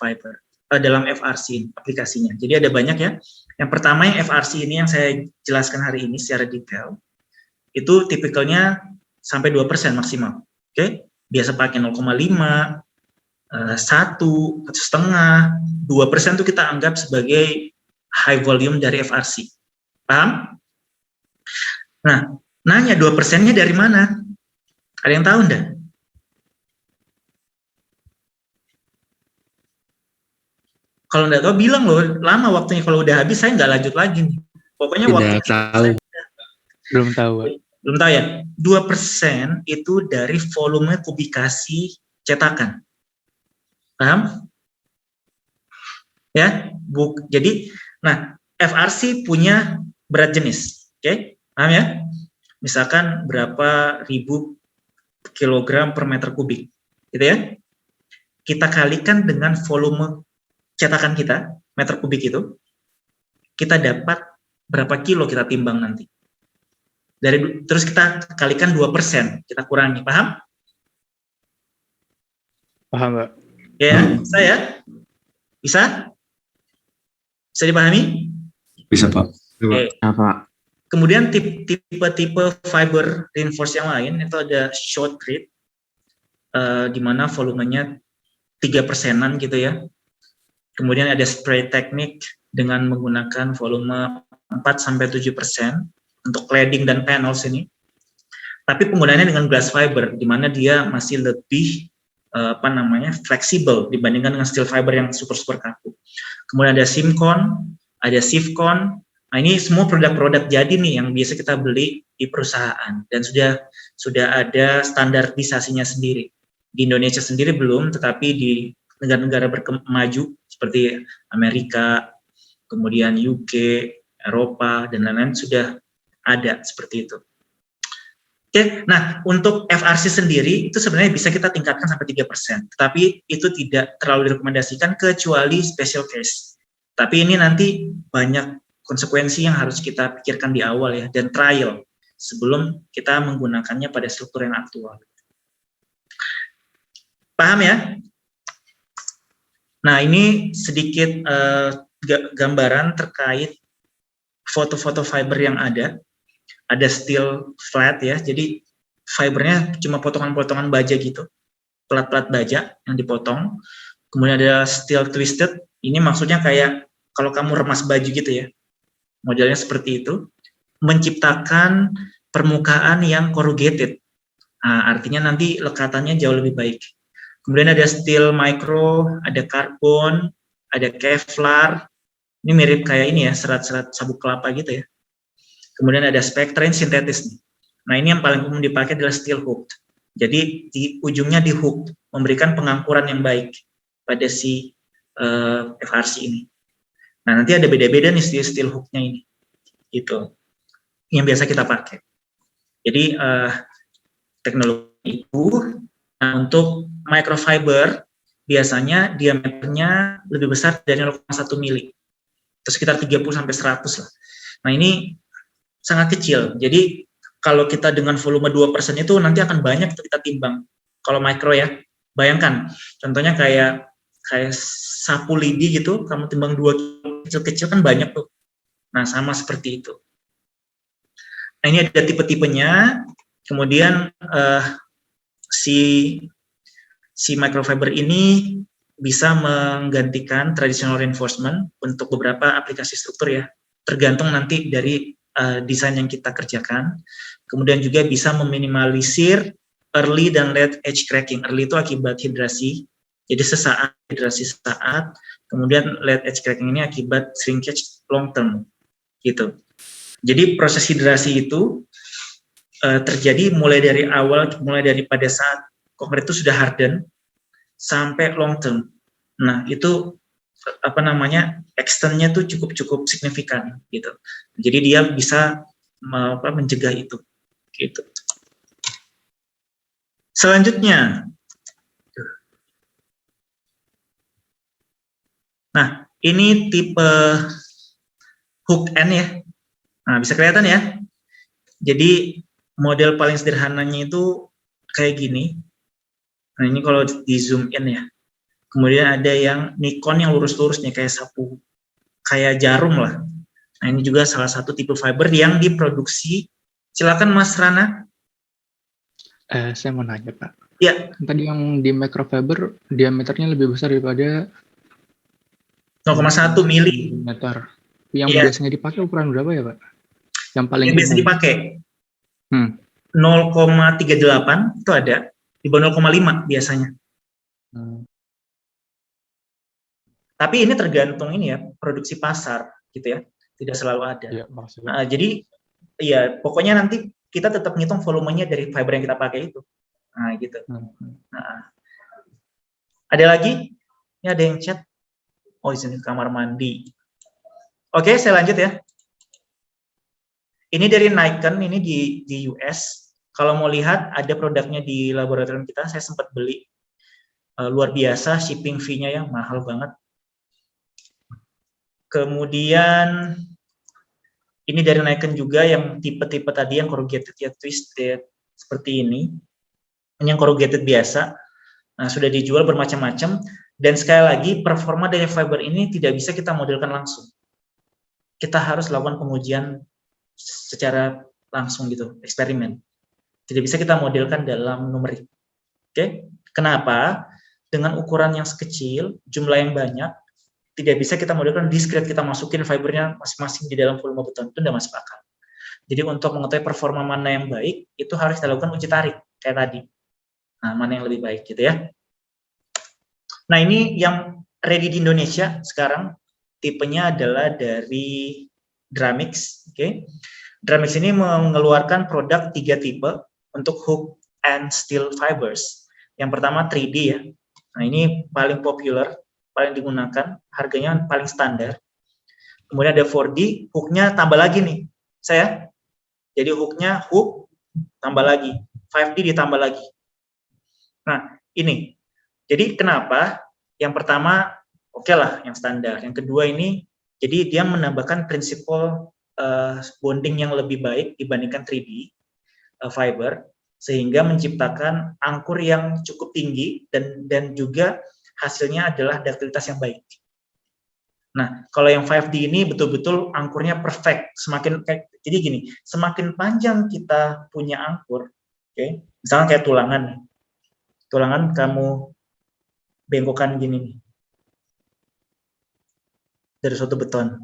dalam FRC aplikasinya. Jadi ada banyak ya. Yang pertama yang FRC ini yang saya jelaskan hari ini secara detail, itu tipikalnya sampai 2% maksimal. Oke? Biasa pakai 0,5, 1, 1,5, 2% itu kita anggap sebagai high volume dari FRC. Paham? Nah, nanya 2%-nya dari mana? Ada yang tahu enggak? Kalau enggak tahu bilang loh, lama waktunya, kalau udah habis saya nggak lanjut lagi nih. Pokoknya Tidak tahu. Belum tahu, Pak. Belum tahu ya? 2% itu dari volume kubikasi cetakan. Paham? Ya, jadi, nah FRC punya berat jenis, oke? Paham ya? Misalkan berapa ribu kilogram per meter kubik, gitu ya? Kita kalikan dengan volume cetakan kita, meter kubik itu, kita dapat berapa kilo kita timbang nanti. Terus kita kalikan 2%, kita kurangi, paham? Paham, Pak. Ya, bisa ya? Bisa? Bisa dipahami? Bisa Pak. Oke. Nah, Pak. Kemudian tipe-tipe fiber reinforced yang lain itu ada short grid, di mana volumenya 3%-an gitu ya. Kemudian ada spray teknik dengan menggunakan volume 4-7% untuk cladding dan panels ini. Tapi penggunaannya dengan glass fiber, di mana dia masih lebih fleksibel dibandingkan dengan steel fiber yang super kaku. Kemudian ada Simcon, ada Sifcon. Nah, ini semua produk-produk jadi nih yang biasa kita beli di perusahaan dan sudah ada standarisasinya sendiri. Di Indonesia sendiri belum, tetapi di negara-negara maju seperti Amerika, kemudian UK, Eropa, dan lain-lain sudah ada seperti itu. Oke, nah untuk FRC sendiri itu sebenarnya bisa kita tingkatkan sampai 3%, tetapi itu tidak terlalu direkomendasikan kecuali special case. Tapi ini nanti banyak konsekuensi yang harus kita pikirkan di awal ya, dan trial sebelum kita menggunakannya pada struktur yang aktual. Paham ya? Nah, ini sedikit gambaran terkait foto-foto fiber yang ada. Ada steel flat ya, jadi fibernya cuma potongan-potongan baja gitu, plat-plat baja yang dipotong. Kemudian ada steel twisted, ini maksudnya kayak kalau kamu remas baju gitu ya, modelnya seperti itu, menciptakan permukaan yang corrugated. Nah, artinya nanti lekatannya jauh lebih baik. Kemudian ada steel micro, ada karbon, ada kevlar, ini mirip kayak ini ya, serat-serat sabuk kelapa gitu ya. Kemudian ada spectrain sintetis. Nah, ini yang paling umum dipakai adalah steel hooked. Jadi di ujungnya di hook, memberikan pengangkuran yang baik pada si FRC ini. Nah, nanti ada beda-beda nih steel hooknya ini, gitu. Yang biasa kita pakai. Jadi teknologi itu untuk microfiber biasanya diameternya lebih besar dari 0,1 mili, itu sekitar 30-100 lah. Nah, ini sangat kecil. Jadi kalau kita dengan volume 2% itu nanti akan banyak kita timbang. Kalau mikro ya, bayangkan. Contohnya kayak sapu lidi gitu, kamu timbang 2 kecil-kecil kan banyak tuh. Nah, sama seperti itu. Nah, ini ada tipe-tipenya. Kemudian si microfiber ini bisa menggantikan traditional reinforcement untuk beberapa aplikasi struktur ya. Tergantung nanti dari desain yang kita kerjakan. Kemudian juga bisa meminimalisir early dan late edge cracking. Early itu akibat hidrasi, jadi sesaat, hidrasi sesaat. Kemudian late edge cracking ini akibat shrinkage long term, gitu. Jadi proses hidrasi itu terjadi mulai dari pada saat konkrit itu sudah harden sampai long term. Nah, itu extendnya tuh cukup signifikan gitu. Jadi dia bisa mencegah itu gitu. Selanjutnya, nah ini tipe hook end ya. Nah, bisa kelihatan ya. Jadi model paling sederhananya itu kayak gini. Nah, ini kalau di zoom in ya. Kemudian ada yang Nikon yang lurus-lurus nih kayak sapu, kayak jarum lah. Nah, ini juga salah satu tipe fiber yang diproduksi. Silakan Mas Rana. Saya mau nanya Pak. Ya. Tadi yang di microfiber diameternya lebih besar daripada 0,1 mili. Meter. Yang biasanya dipakai ukuran berapa ya Pak? Yang paling biasa dipakai 0,38 itu ada, di bawah 0,5 biasanya. Tapi ini tergantung ini ya, produksi pasar gitu ya, tidak selalu ada. Ya, jadi ya pokoknya nanti kita tetap ngitung volumenya dari fiber yang kita pakai itu. Nah, gitu. Nah, ada lagi? Ini ada yang chat. Oh, di sini kamar mandi. Oke, saya lanjut ya. Ini dari Nikon, ini di US. Kalau mau lihat ada produknya di laboratorium kita, saya sempat beli. Luar biasa, shipping fee-nya ya mahal banget. Kemudian ini dari Nikon juga yang tipe-tipe tadi yang corrugated ya twisted seperti ini. Ini yang corrugated biasa. Nah, sudah dijual bermacam-macam dan sekali lagi performa dari fiber ini tidak bisa kita modelkan langsung. kita harus lakukan pengujian secara langsung gitu, eksperimen. Tidak bisa kita modelkan dalam numerik. Oke, kenapa? Dengan ukuran yang sekecil, jumlah yang banyak, tidak bisa kita modelkan diskret, kita masukin fibernya masing-masing di dalam volume beton, itu tidak masuk akal. Jadi untuk mengetahui performa mana yang baik, itu harus kita lakukan uji tarik, kayak tadi. Nah, mana yang lebih baik gitu ya. Nah, ini yang ready di Indonesia sekarang, tipenya adalah dari Dramix. Oke. Dramix ini mengeluarkan produk 3 tipe untuk hook and steel fibers. Yang pertama 3D ya. Nah, ini paling populer, paling digunakan, harganya paling standar. Kemudian ada 4D, hooknya tambah lagi nih. Jadi hooknya hook tambah lagi, 5D ditambah lagi. Nah, ini. Jadi kenapa? Yang pertama, oke lah, yang standar. Yang kedua ini, jadi dia menambahkan prinsipal bonding yang lebih baik dibandingkan 3D fiber, sehingga menciptakan angkur yang cukup tinggi dan juga hasilnya adalah ductilitas yang baik. Nah, kalau yang 5D ini betul-betul angkurnya perfect. Jadi gini, semakin panjang kita punya angkur, oke, misalnya kayak tulangan. Tulangan kamu bengkokkan gini nih. Dari suatu beton.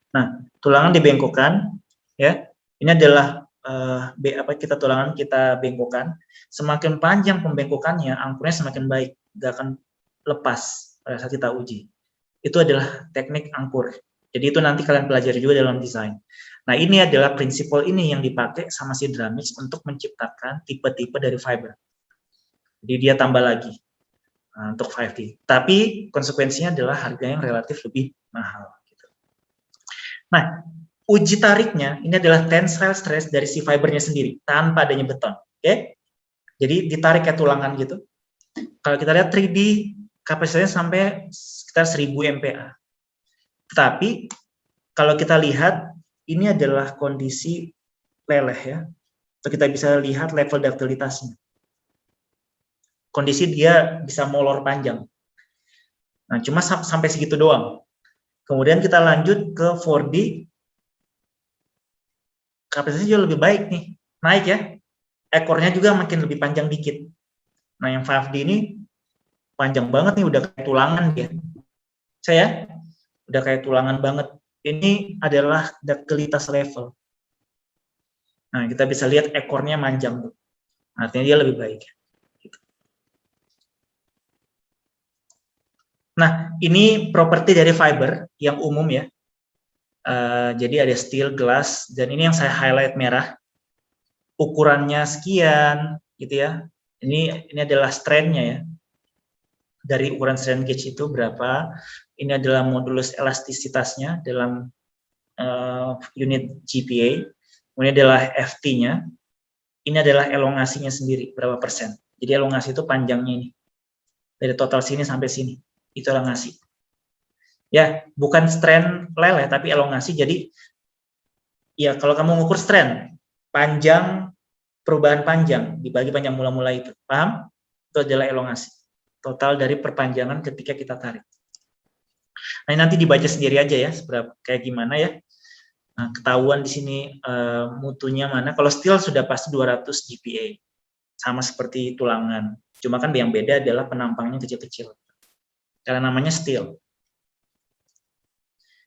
Nah, tulangan dibengkokkan, ya. Ini adalah tulangan kita bengkokkan. Semakin panjang pembengkokannya, angkurnya semakin baik, nggak akan lepas pada saat kita uji. Itu adalah teknik angkur. Jadi itu nanti kalian pelajari juga dalam desain. Nah, ini adalah prinsipal ini yang dipakai sama si Dramix untuk menciptakan tipe-tipe dari fiber. Jadi dia tambah lagi untuk 5D. Tapi konsekuensinya adalah harga yang relatif lebih mahal. Nah, uji tariknya ini adalah tensile stress dari si fibernya sendiri tanpa adanya beton. Oke? Jadi ditarik kayak tulangan gitu. Kalau kita lihat 3D kapasitasnya sampai sekitar 1000 MPa. Tetapi kalau kita lihat ini adalah kondisi leleh ya. Atau kita bisa lihat level ductilitasnya. Kondisi dia bisa molor panjang. Nah, cuma sampai segitu doang. Kemudian kita lanjut ke 4D, kapasitasnya juga lebih baik nih, naik ya. Ekornya juga makin lebih panjang dikit. Nah, yang 5D ini panjang banget nih, udah kayak tulangan dia. Udah kayak tulangan banget. Ini adalah ductilitas level. Nah, kita bisa lihat ekornya manjang tuh. Artinya dia lebih baik. Nah, ini properti dari fiber yang umum ya. Jadi ada steel, glass, dan ini yang saya highlight merah. Ukurannya sekian, gitu ya. Ini adalah strand-nya ya. Dari ukuran strain gauge itu berapa? Ini adalah modulus elastisitasnya dalam unit GPa. Ini adalah FT-nya. Ini adalah elongasinya sendiri, berapa persen. Jadi elongasi itu panjangnya ini. Dari total sini sampai sini. Itu elongasi. Ya, bukan strand leleh, tapi elongasi. Jadi, ya kalau kamu mengukur strand, panjang, perubahan panjang, dibagi panjang mula-mula itu. Paham? Itu adalah elongasi. Total dari perpanjangan ketika kita tarik. Nah, nanti dibaca sendiri aja ya, seberapa kayak gimana ya. Nah, ketahuan di sini mutunya mana. Kalau steel sudah pasti 200 GPa. Sama seperti tulangan. Cuma kan yang beda adalah penampangnya kecil-kecil. Karena namanya steel.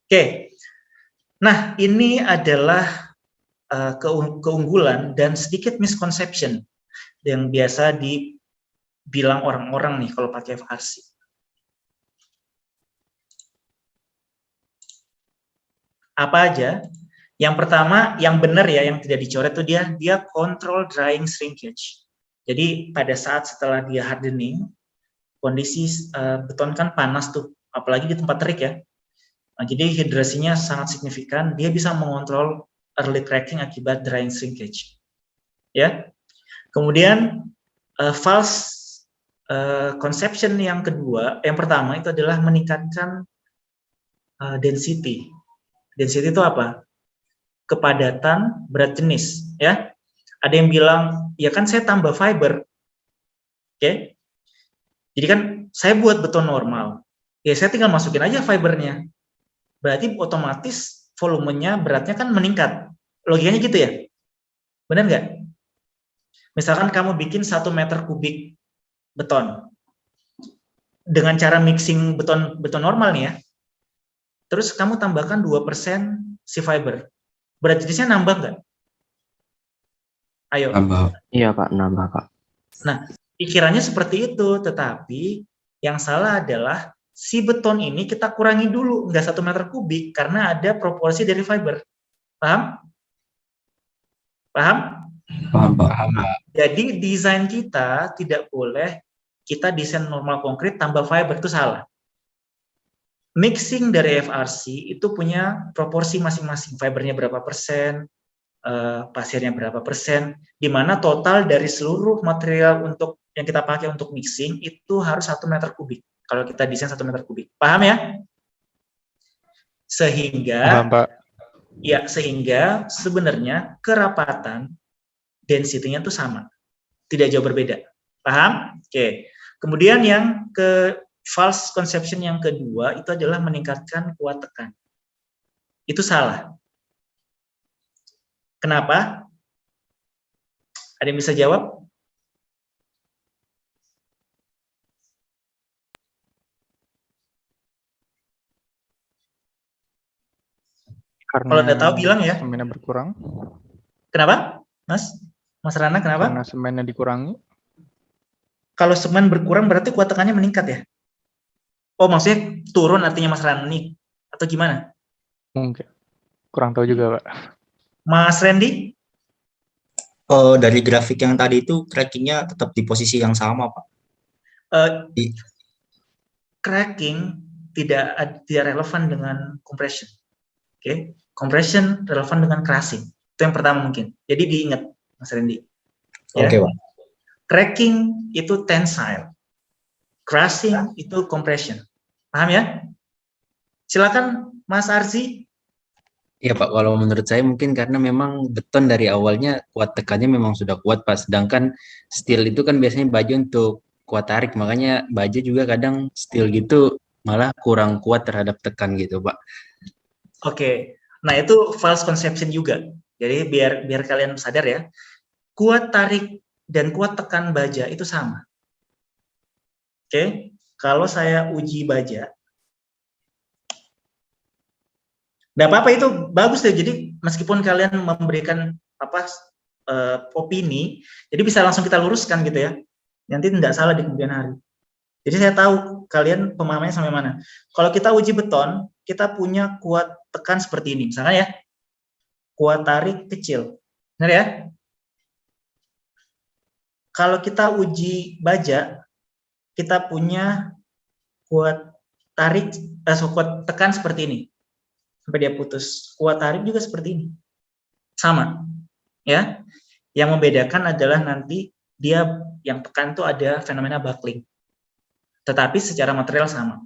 Oke. Nah, ini adalah keunggulan dan sedikit misconception yang biasa dibilang orang-orang nih kalau pakai FRC. Apa aja? Yang pertama, yang benar ya, yang tidak dicoret itu dia control drying shrinkage. Jadi pada saat setelah dia hardening, kondisi beton kan panas tuh, apalagi di tempat terik ya. Nah, jadi hidrasinya sangat signifikan, dia bisa mengontrol early cracking akibat drying shrinkage. Ya. Kemudian false conception yang kedua, yang pertama itu adalah meningkatkan density. Density itu apa? Kepadatan berat jenis, ya. Ada yang bilang, ya kan saya tambah fiber. Oke. Jadi kan saya buat beton normal, ya saya tinggal masukin aja fibernya. Berarti otomatis volumenya, beratnya kan meningkat. Logikanya gitu ya? Benar nggak? Misalkan kamu bikin 1 meter kubik beton, dengan cara mixing beton normal nih ya, terus kamu tambahkan 2% si fiber, berat jenisnya nambah nggak? Ayo. Nambah. Iya Pak, nambah Pak. Nah, pikirannya seperti itu, tetapi yang salah adalah si beton ini kita kurangi dulu, nggak 1 meter kubik, karena ada proporsi dari fiber. Paham? Paham? Paham, Pak. Paham, Pak. Jadi desain kita tidak boleh kita desain normal konkret tambah fiber, itu salah. Mixing dari FRC itu punya proporsi masing-masing, fibernya berapa persen, pasirnya berapa persen, di mana total dari seluruh material untuk yang kita pakai untuk mixing itu harus 1 meter kubik. Kalau kita desain 1 meter kubik, paham ya? Sehingga, Paham, Pak. ya sehingga sebenarnya kerapatan density-nya itu sama, tidak jauh berbeda. Paham? Oke. Kemudian yang ke false conception yang kedua itu adalah meningkatkan kuat tekan. Itu salah. Kenapa? Ada yang bisa jawab? Karena Kalau udah tahu bilang ya. semennya berkurang. Kenapa, Mas? Mas Rana, kenapa? Karena semennya dikurangi. Kalau semen berkurang berarti kuat tekannya meningkat ya? Oh, maksudnya turun artinya Mas Rana nih? Atau gimana? Mungkin. Kurang tahu juga, Pak. Mas Randy? Oh, dari grafik yang tadi itu crackingnya tetap di posisi yang sama, Pak. Cracking tidak relevan dengan compression. Oke, compression relevan dengan crushing. Itu yang pertama mungkin. Jadi diingat, Mas Randy. Ya? Oke, Pak. Cracking itu tensile. Crushing itu compression. Paham ya? Silakan Mas Arzi. Iya Pak, kalau menurut saya mungkin karena memang beton dari awalnya kuat tekannya memang sudah kuat Pak, sedangkan steel itu kan biasanya baja untuk kuat tarik, makanya baja juga kadang steel gitu malah kurang kuat terhadap tekan gitu Pak. Oke, nah itu false conception juga. Jadi biar kalian sadar ya, kuat tarik dan kuat tekan baja itu sama. Oke, kalau saya uji baja, nggak apa-apa, itu bagus deh. Jadi meskipun kalian memberikan opini, jadi bisa langsung kita luruskan gitu ya. Nanti tidak salah di kemudian hari. Jadi saya tahu kalian pemahamannya sampai mana. Kalau kita uji beton, kita punya kuat tekan seperti ini, misalnya ya. Kuat tarik kecil. Benar ya? Kalau kita uji baja, kita punya kuat tarik, kuat tekan seperti ini. Sampai dia putus. Kuat tarik juga seperti ini. Sama. Ya. Yang membedakan adalah nanti dia yang tekan itu ada fenomena buckling. Tetapi secara material sama.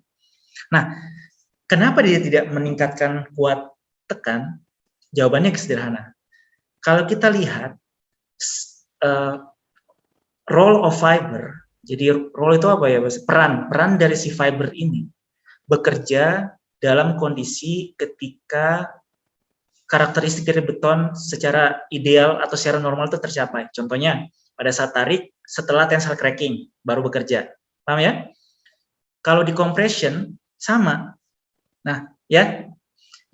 Nah, kenapa dia tidak meningkatkan kuat tekan? Jawabannya sederhana. Kalau kita lihat role of fiber, jadi role itu apa ya? Peran dari si fiber ini bekerja dalam kondisi ketika karakteristik dari beton secara ideal atau secara normal itu tercapai. Contohnya, pada saat tarik, setelah tensile cracking, baru bekerja. Paham ya? Kalau di compression, sama. Nah, ya.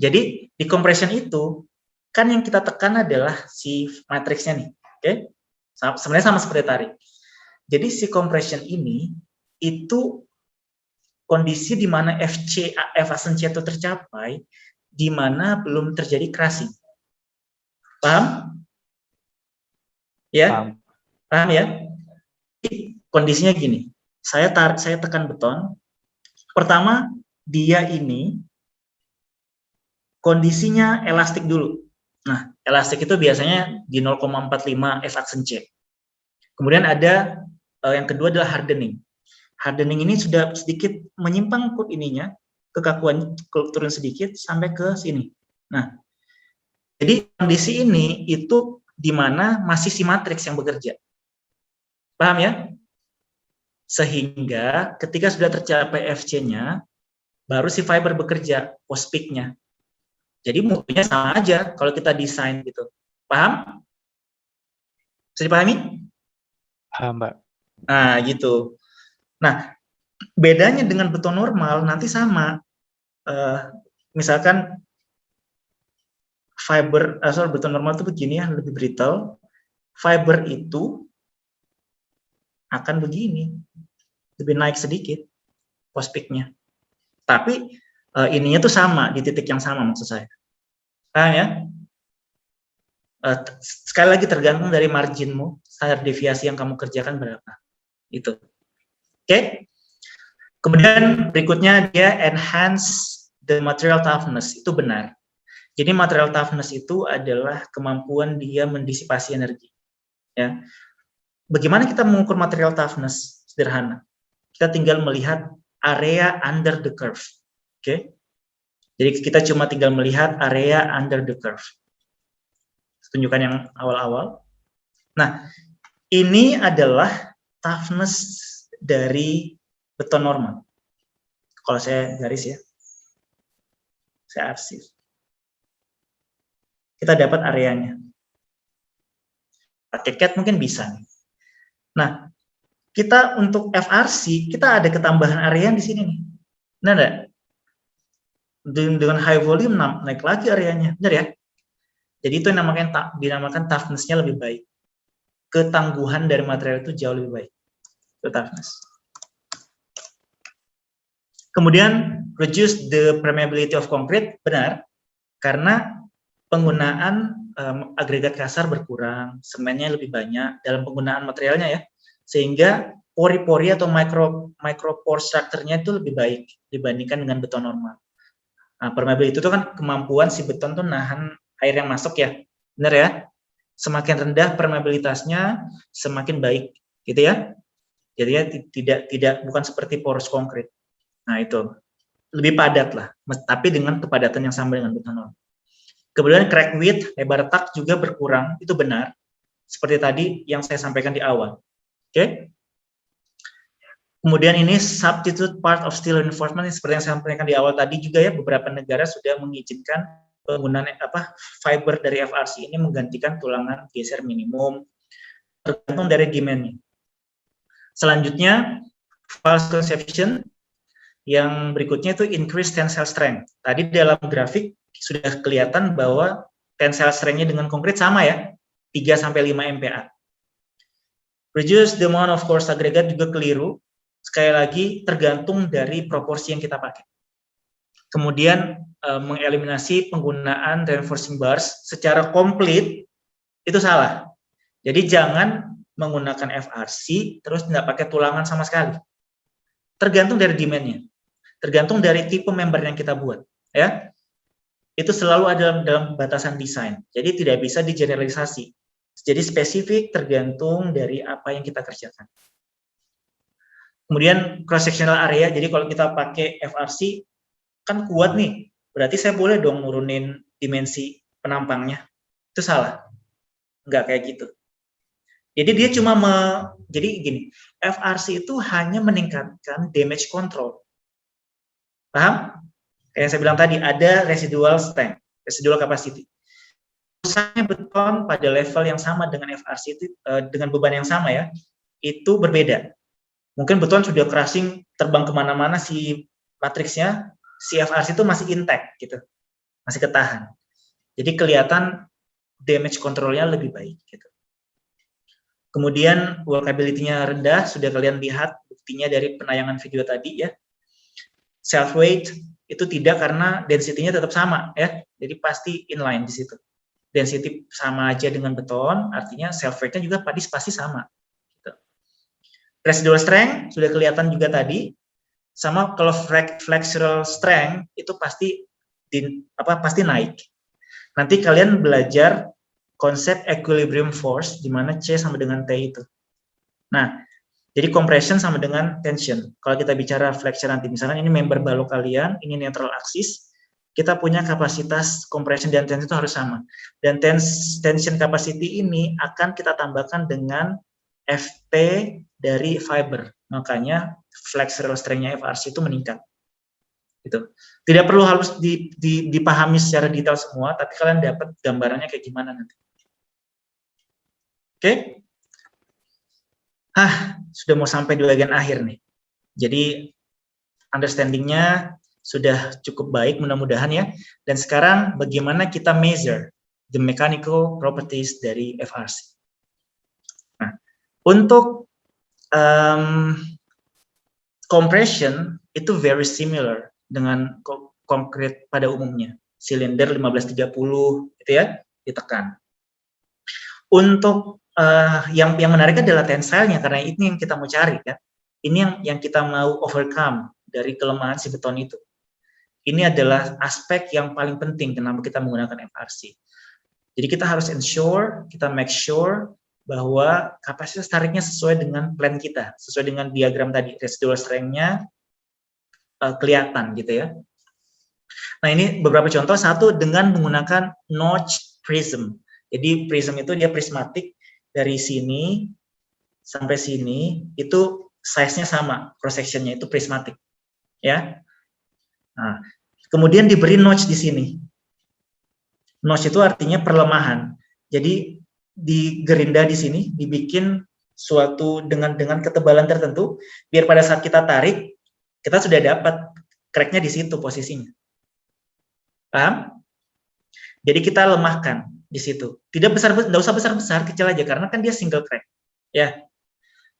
Jadi, di compression itu, kan yang kita tekan adalah si matriksnya nih. Oke? Sebenarnya sama seperti tarik. Jadi, si compression ini, itu kondisi di mana F asen C itu tercapai, di mana belum terjadi crushing. Paham? Ya? Paham ya? Kondisinya gini, saya tekan beton. Pertama, dia ini kondisinya elastik dulu. Nah, elastik itu biasanya di 0,45 F aksen C. Kemudian ada yang kedua adalah hardening. Hardening ini sudah sedikit menyimpang kekakuan turun sedikit sampai ke sini. Nah, jadi kondisi ini itu di mana masih si matriks yang bekerja. Paham ya? Sehingga ketika sudah tercapai FC-nya, baru si fiber bekerja post peak-nya. Jadi mutunya sama aja kalau kita desain gitu. Paham? Bisa dipahami? Paham, Mbak. Nah, gitu. Nah, bedanya dengan beton normal nanti sama. Misalkan beton normal itu begini ya, lebih brittle. Fiber itu akan begini, lebih naik sedikit post peak-nya. Tapi ininya tuh sama, di titik yang sama maksud saya. Paham ya? Sekali lagi tergantung dari marginmu, standar deviasi yang kamu kerjakan berapa. Itu. Oke? Kemudian berikutnya dia enhance the material toughness. Itu benar. Jadi material toughness itu adalah kemampuan dia mendisipasi energi. Ya. Bagaimana kita mengukur material toughness? Sederhana. Kita tinggal melihat area under the curve. Oke? Jadi kita cuma tinggal melihat area under the curve. Tunjukkan yang awal-awal. Nah, ini adalah toughness dari beton normal. Kalau saya garis ya, saya arsir. Kita dapat areanya. Pakai CAD mungkin bisa nih. Nah, kita untuk FRC, kita ada ketambahan area di sini nih. Benar nggak? Dengan high volume naik lagi areanya, benar ya? Jadi itu yang dinamakan toughness-nya lebih baik. Ketangguhan dari material itu jauh lebih baik. Itu toughness. Kemudian reduce the permeability of concrete, benar, karena penggunaan agregat kasar berkurang, semennya lebih banyak dalam penggunaan materialnya ya, sehingga pori-pori atau micropore structure-nya itu lebih baik dibandingkan dengan beton normal. Nah, permeability itu kan kemampuan si beton tuh nahan air yang masuk ya, benar ya? Semakin rendah permeabilitasnya, semakin baik, gitu ya? Jadi ya tidak bukan seperti porous concrete. Nah itu lebih padat lah, tapi dengan kepadatan yang sama dengan beton normal. Kemudian crack width, lebar retak juga berkurang, itu benar. Seperti tadi yang saya sampaikan di awal. Oke? Kemudian ini substitute part of steel reinforcement, seperti yang saya sampaikan di awal tadi juga ya, beberapa negara sudah mengizinkan penggunaan fiber dari FRC ini menggantikan tulangan geser minimum, tergantung dari demand-nya. Selanjutnya, false conception, yang berikutnya itu increase tensile strength. Tadi dalam grafik sudah kelihatan bahwa tensile strength-nya dengan konkret sama ya, 3-5 MPa. Reduce the amount of coarse aggregate juga keliru. Sekali lagi, tergantung dari proporsi yang kita pakai. Kemudian, mengeliminasi penggunaan reinforcing bars secara komplit, itu salah. Jadi jangan menggunakan FRC, terus tidak pakai tulangan sama sekali. Tergantung dari demand-nya. Tergantung dari tipe member yang kita buat. Ya. Itu selalu ada dalam batasan desain. Jadi tidak bisa digeneralisasi. Jadi spesifik tergantung dari apa yang kita kerjakan. Kemudian cross-sectional area, jadi kalau kita pakai FRC, kan kuat nih, berarti saya boleh dong nurunin dimensi penampangnya. Itu salah. Enggak kayak gitu. Jadi dia cuma jadi gini, FRC itu hanya meningkatkan damage control. Paham? Kayak yang saya bilang tadi, ada residual strength, residual capacity. Rusaknya beton pada level yang sama dengan FRC itu, dengan beban yang sama ya, itu berbeda. Mungkin beton sudah crushing, terbang kemana-mana si matriksnya, si FRC itu masih intact gitu, masih ketahan. Jadi kelihatan damage control-nya lebih baik gitu. Kemudian workability-nya rendah, sudah kalian lihat buktinya dari penayangan video tadi ya. Self weight itu tidak karena density-nya tetap sama ya. Jadi pasti inline di situ. Density sama aja dengan beton, artinya self weight-nya juga pasti sama. Gitu. Residual strength sudah kelihatan juga tadi. Sama kalau flexural strength itu pasti naik. Nanti kalian belajar konsep equilibrium force di mana C sama dengan T itu. Nah, jadi compression sama dengan tension. Kalau kita bicara flexure nanti, misalnya ini member balok kalian, ini neutral axis, kita punya kapasitas compression dan tension itu harus sama. Dan tension capacity ini akan kita tambahkan dengan FT dari fiber. Makanya flexural strength-nya FRC itu meningkat. Gitu. Tidak perlu harus dipahami secara detail semua, tapi kalian dapat gambarannya kayak gimana nanti. Oke? Sudah mau sampai di bagian akhir nih. Jadi understanding-nya sudah cukup baik mudah-mudahan ya. Dan sekarang bagaimana kita measure the mechanical properties dari FRC. Nah, untuk compression itu very similar dengan konkret pada umumnya. Silinder 1530 gitu ya, ditekan. Untuk yang menarik adalah tensile-nya, karena ini yang kita mau cari ya. Ini yang kita mau overcome dari kelemahan si beton itu. Ini adalah aspek yang paling penting kenapa kita menggunakan FRC. Jadi kita harus ensure, kita make sure bahwa kapasitas tariknya sesuai dengan plan kita, sesuai dengan diagram tadi, residual strength-nya kelihatan gitu ya. Nah ini beberapa contoh, satu dengan menggunakan notch prism. Jadi prism itu dia prismatik, dari sini sampai sini itu size-nya sama, cross section-nya itu prismatik, ya. Nah, kemudian diberi notch di sini. Notch itu artinya perlemahan. Jadi di gerinda di sini dibikin suatu dengan ketebalan tertentu, biar pada saat kita tarik kita sudah dapat crack-nya di situ posisinya. Paham? Jadi kita lemahkan di situ. Tidak usah besar-besar, kecil aja karena kan dia single crack. Ya.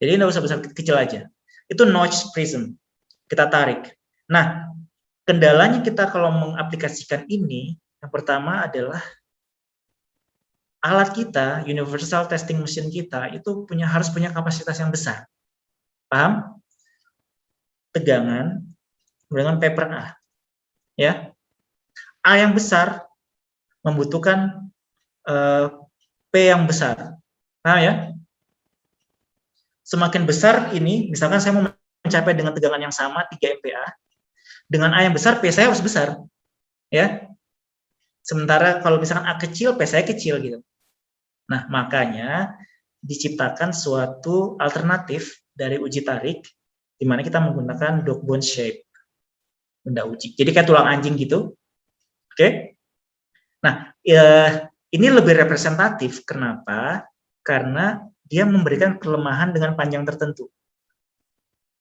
Jadi tidak usah besar, kecil aja. Itu notch prism. Kita tarik. Nah, kendalanya kita kalau mengaplikasikan ini, yang pertama adalah alat kita, universal testing machine kita itu harus punya kapasitas yang besar. Paham? Tegangan dengan paper A. Ya. A yang besar membutuhkan P yang besar. Nah ya. Semakin besar ini, misalkan saya mau mencapai dengan tegangan yang sama 3 MPa, dengan A yang besar, P saya harus besar. Ya. Sementara kalau misalkan A kecil, P saya kecil gitu. Nah, makanya diciptakan suatu alternatif dari uji tarik di mana kita menggunakan dog bone shape benda uji. Jadi kayak tulang anjing gitu. Oke. Nah, ini lebih representatif. Kenapa? Karena dia memberikan kelemahan dengan panjang tertentu.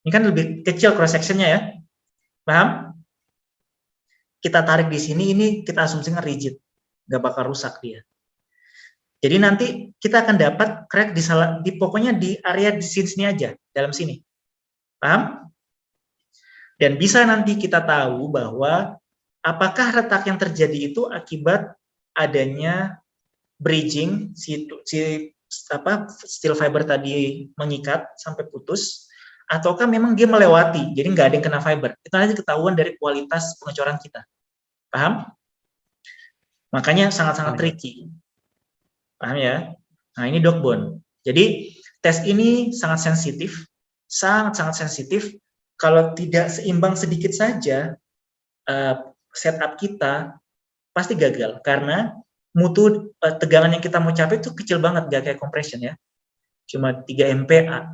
Ini kan lebih kecil cross section-nya ya. Paham? Kita tarik di sini, ini kita asumsikan rigid. Nggak bakal rusak dia. Jadi nanti kita akan dapat crack pokoknya di area di sini aja, dalam sini. Paham? Dan bisa nanti kita tahu bahwa apakah retak yang terjadi itu akibat adanya bridging steel fiber tadi mengikat sampai putus, ataukah memang dia melewati, jadi nggak ada yang kena fiber. Itu nanti ketahuan dari kualitas pengecoran kita. Paham? Makanya sangat-sangat tricky. Paham ya? Nah ini dog bone. Jadi tes ini sangat sensitif, sangat-sangat sensitif. Kalau tidak seimbang sedikit saja, setup kita pasti gagal karena mutu tegangan yang kita mau capai itu kecil banget, gak kayak compression ya, cuma 3 MPa.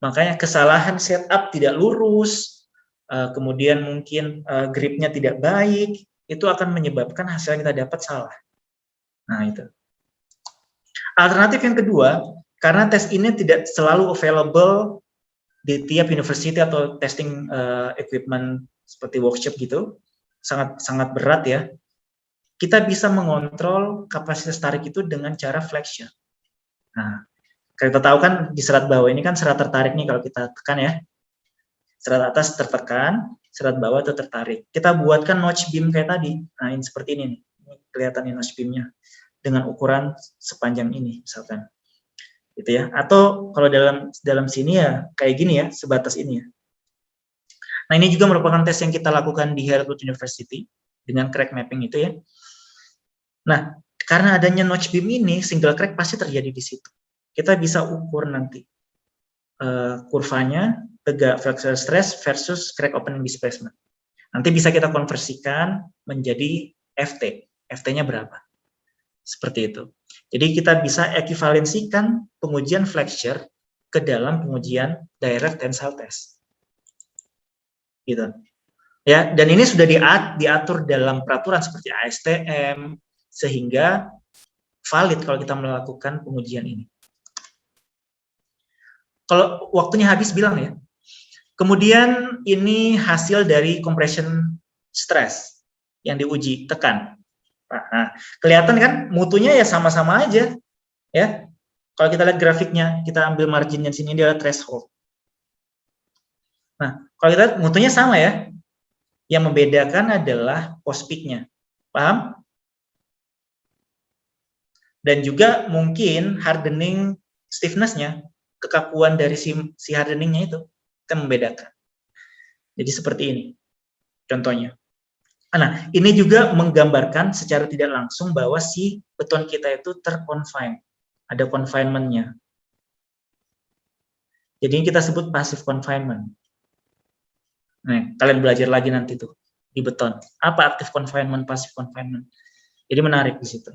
Makanya kesalahan setup tidak lurus, kemudian mungkin gripnya tidak baik, itu akan menyebabkan hasil yang kita dapat salah. Nah itu. Alternatif yang kedua, karena tes ini tidak selalu available di tiap university atau testing equipment seperti workshop gitu, sangat berat ya. Kita bisa mengontrol kapasitas tarik itu dengan cara flexion. Nah, kita tahu kan di serat bawah ini kan serat tertarik nih kalau kita tekan ya. Serat atas tertekan, serat bawah itu tertarik. Kita buatkan notch beam kayak tadi. Nah, ini seperti ini nih. Ini kelihatan nih notch beamnya dengan ukuran sepanjang ini misalkan. Gitu ya. Atau kalau dalam sini ya kayak gini ya, sebatas ini ya. Nah, ini juga merupakan tes yang kita lakukan di Hertford University dengan crack mapping itu ya. Nah, karena adanya notch beam ini, single crack pasti terjadi di situ. Kita bisa ukur nanti kurvanya, flexural stress versus crack opening displacement. Nanti bisa kita konversikan menjadi FT. FT-nya berapa? Seperti itu. Jadi kita bisa ekivalensikan pengujian flexure ke dalam pengujian direct tensile test. Gitu. Ya, dan ini sudah diatur dalam peraturan seperti ASTM sehingga valid kalau kita melakukan pengujian ini. Kalau waktunya habis bilang ya. Kemudian ini hasil dari compression stress yang diuji tekan. Nah, kelihatan kan mutunya ya sama-sama aja, ya. Kalau kita lihat grafiknya, kita ambil marginnya di sini dia adalah threshold. Nah, kalau kita lihat mutunya sama ya. Yang membedakan adalah post peak-nya. Paham? Dan juga mungkin hardening stiffness-nya, kekakuan dari si hardening-nya itu kan membedakan. Jadi seperti ini contohnya. Nah, ini juga menggambarkan secara tidak langsung bahwa si beton kita itu terconfine. Ada confinement-nya. Jadi ini kita sebut passive confinement. Nah, kalian belajar lagi nanti tuh di beton. Apa active confinement, passive confinement. Jadi menarik di situ.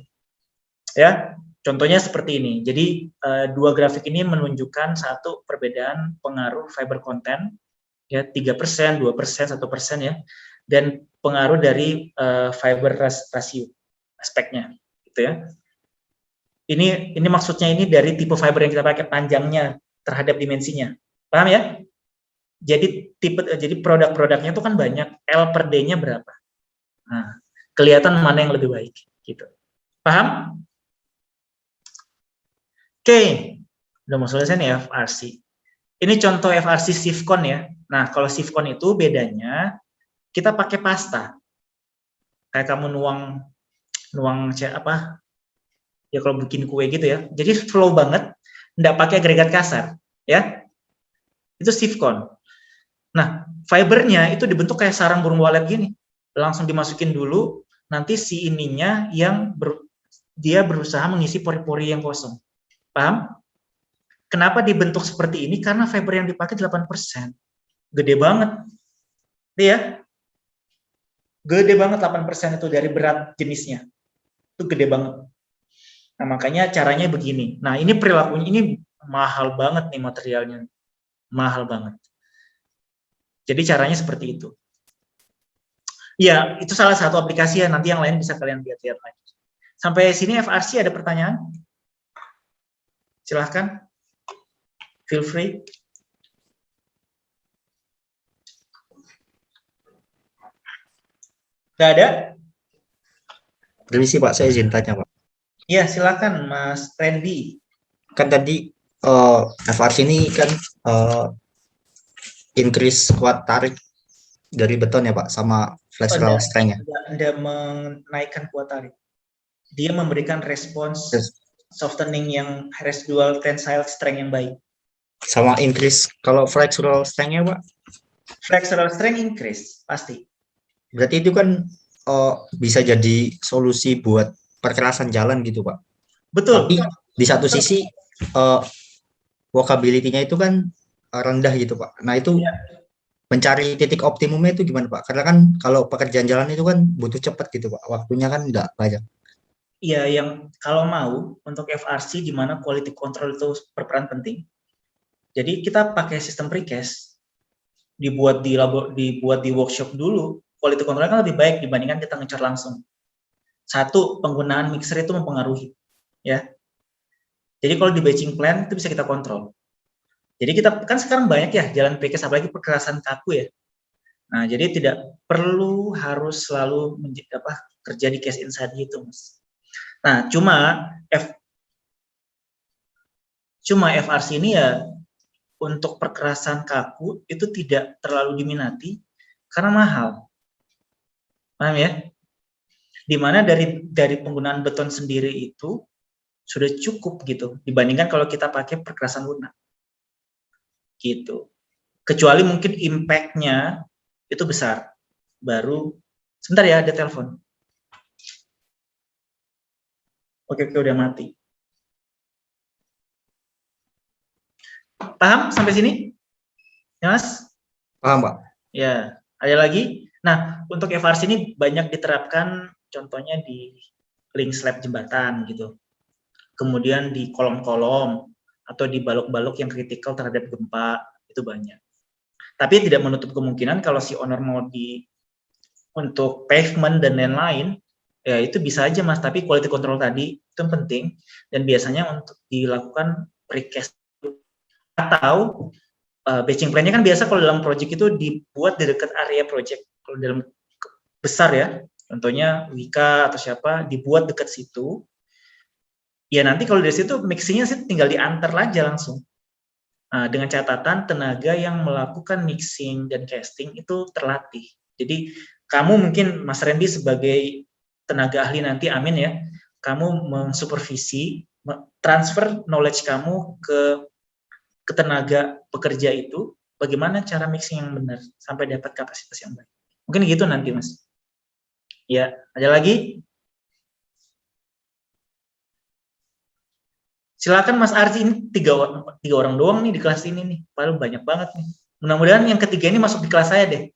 Ya, contohnya seperti ini. Jadi dua grafik ini menunjukkan satu perbedaan pengaruh fiber content ya 3%, 2%, 1% ya. Dan pengaruh dari fiber ratio aspeknya gitu ya. Ini maksudnya ini dari tipe fiber yang kita pakai panjangnya terhadap dimensinya. Paham ya? Jadi produk-produknya itu kan banyak, L per D-nya berapa. Nah, kelihatan mana yang lebih baik gitu. Paham? Oke. Udah mau selesai nih FRC. Ini contoh FRC sifkon ya. Nah, kalau sifkon itu bedanya kita pakai pasta. Kayak kamu nuang apa? Ya kalau bikin kue gitu ya. Jadi flow banget, enggak pakai agregat kasar, ya. Itu sifkon. Nah, fibernya itu dibentuk kayak sarang burung walet gini. Langsung dimasukin dulu, nanti si ininya yang dia berusaha mengisi pori-pori yang kosong. Paham? Kenapa dibentuk seperti ini? Karena fiber yang dipakai 8%. Gede banget. Ya. Gede banget 8% itu dari berat jenisnya. Itu gede banget. Nah, makanya caranya begini. Nah, ini perilakunya ini mahal banget nih materialnya. Mahal banget. Jadi caranya seperti itu. Ya, itu salah satu aplikasi ya. Nanti yang lain bisa kalian lihat-lihat lagi. Sampai sini FRC ada pertanyaan? Silahkan. Feel free. Gak ada? Permisi Pak, saya izin tanya Pak. Ya, silakan Mas Randy. Kan tadi FRC ini kan increase kuat tarik dari beton ya Pak, sama flexural strength-nya. Anda menaikkan kuat tarik. Dia memberikan respons softening yang residual tensile strength yang baik. Sama increase kalau flexural strength-nya Pak? Flexural strength increase, pasti. Berarti itu kan bisa jadi solusi buat perkerasan jalan gitu Pak. Betul. Tapi di satu sisi walkability-nya itu kan rendah gitu Pak. Nah itu mencari titik optimumnya itu gimana Pak? Karena kan kalau pekerjaan jalan itu kan butuh cepat gitu Pak. Waktunya kan nggak banyak. Iya, yang kalau mau untuk FRC di mana quality control itu berperan penting. Jadi kita pakai sistem precast, dibuat di workshop dulu. Quality control kan lebih baik dibandingkan kita ngecer langsung. Satu, penggunaan mixer itu mempengaruhi, ya. Jadi kalau di batching plan itu bisa kita kontrol. Jadi kita kan sekarang banyak ya jalan precast, apalagi perkerasan kaku ya. Nah, jadi tidak perlu harus selalu kerja di case inside gitu, Mas. Nah, cuma FRC ini ya untuk perkerasan kaku itu tidak terlalu diminati karena mahal. Paham ya? Dimana dari penggunaan beton sendiri itu sudah cukup gitu dibandingkan kalau kita pakai perkerasan lunak. Gitu. Kecuali mungkin impact-nya itu besar. Baru sebentar ya, ada telepon. Oke, udah mati. Paham sampai sini? Ya, Mas? Paham Pak? Ya, ada lagi? Nah, untuk FRC ini banyak diterapkan contohnya di link slab jembatan gitu. Kemudian di kolom-kolom atau di balok-balok yang kritikal terhadap gempa, itu banyak. Tapi tidak menutup kemungkinan kalau si owner mau untuk pavement dan lain-lain, ya itu bisa aja Mas, tapi quality control tadi itu penting, dan biasanya untuk dilakukan precast atau batching plan-nya kan biasa kalau dalam project itu dibuat di dekat area project. Kalau dalam besar ya, contohnya Wika atau siapa, dibuat dekat situ, ya nanti kalau dari situ mixingnya sih tinggal diantar aja langsung. Dengan catatan tenaga yang melakukan mixing dan casting itu terlatih. Jadi kamu mungkin Mas Randy sebagai tenaga ahli nanti, amin ya, kamu mensupervisi, transfer knowledge kamu ke tenaga pekerja itu, bagaimana cara mixing yang benar sampai dapat kapasitas yang baik. Mungkin gitu nanti Mas. Ya, ada lagi? Silakan Mas Arji, ini tiga orang doang nih di kelas ini nih, padahal banyak banget nih. Mudah-mudahan yang ketiga ini masuk di kelas saya deh.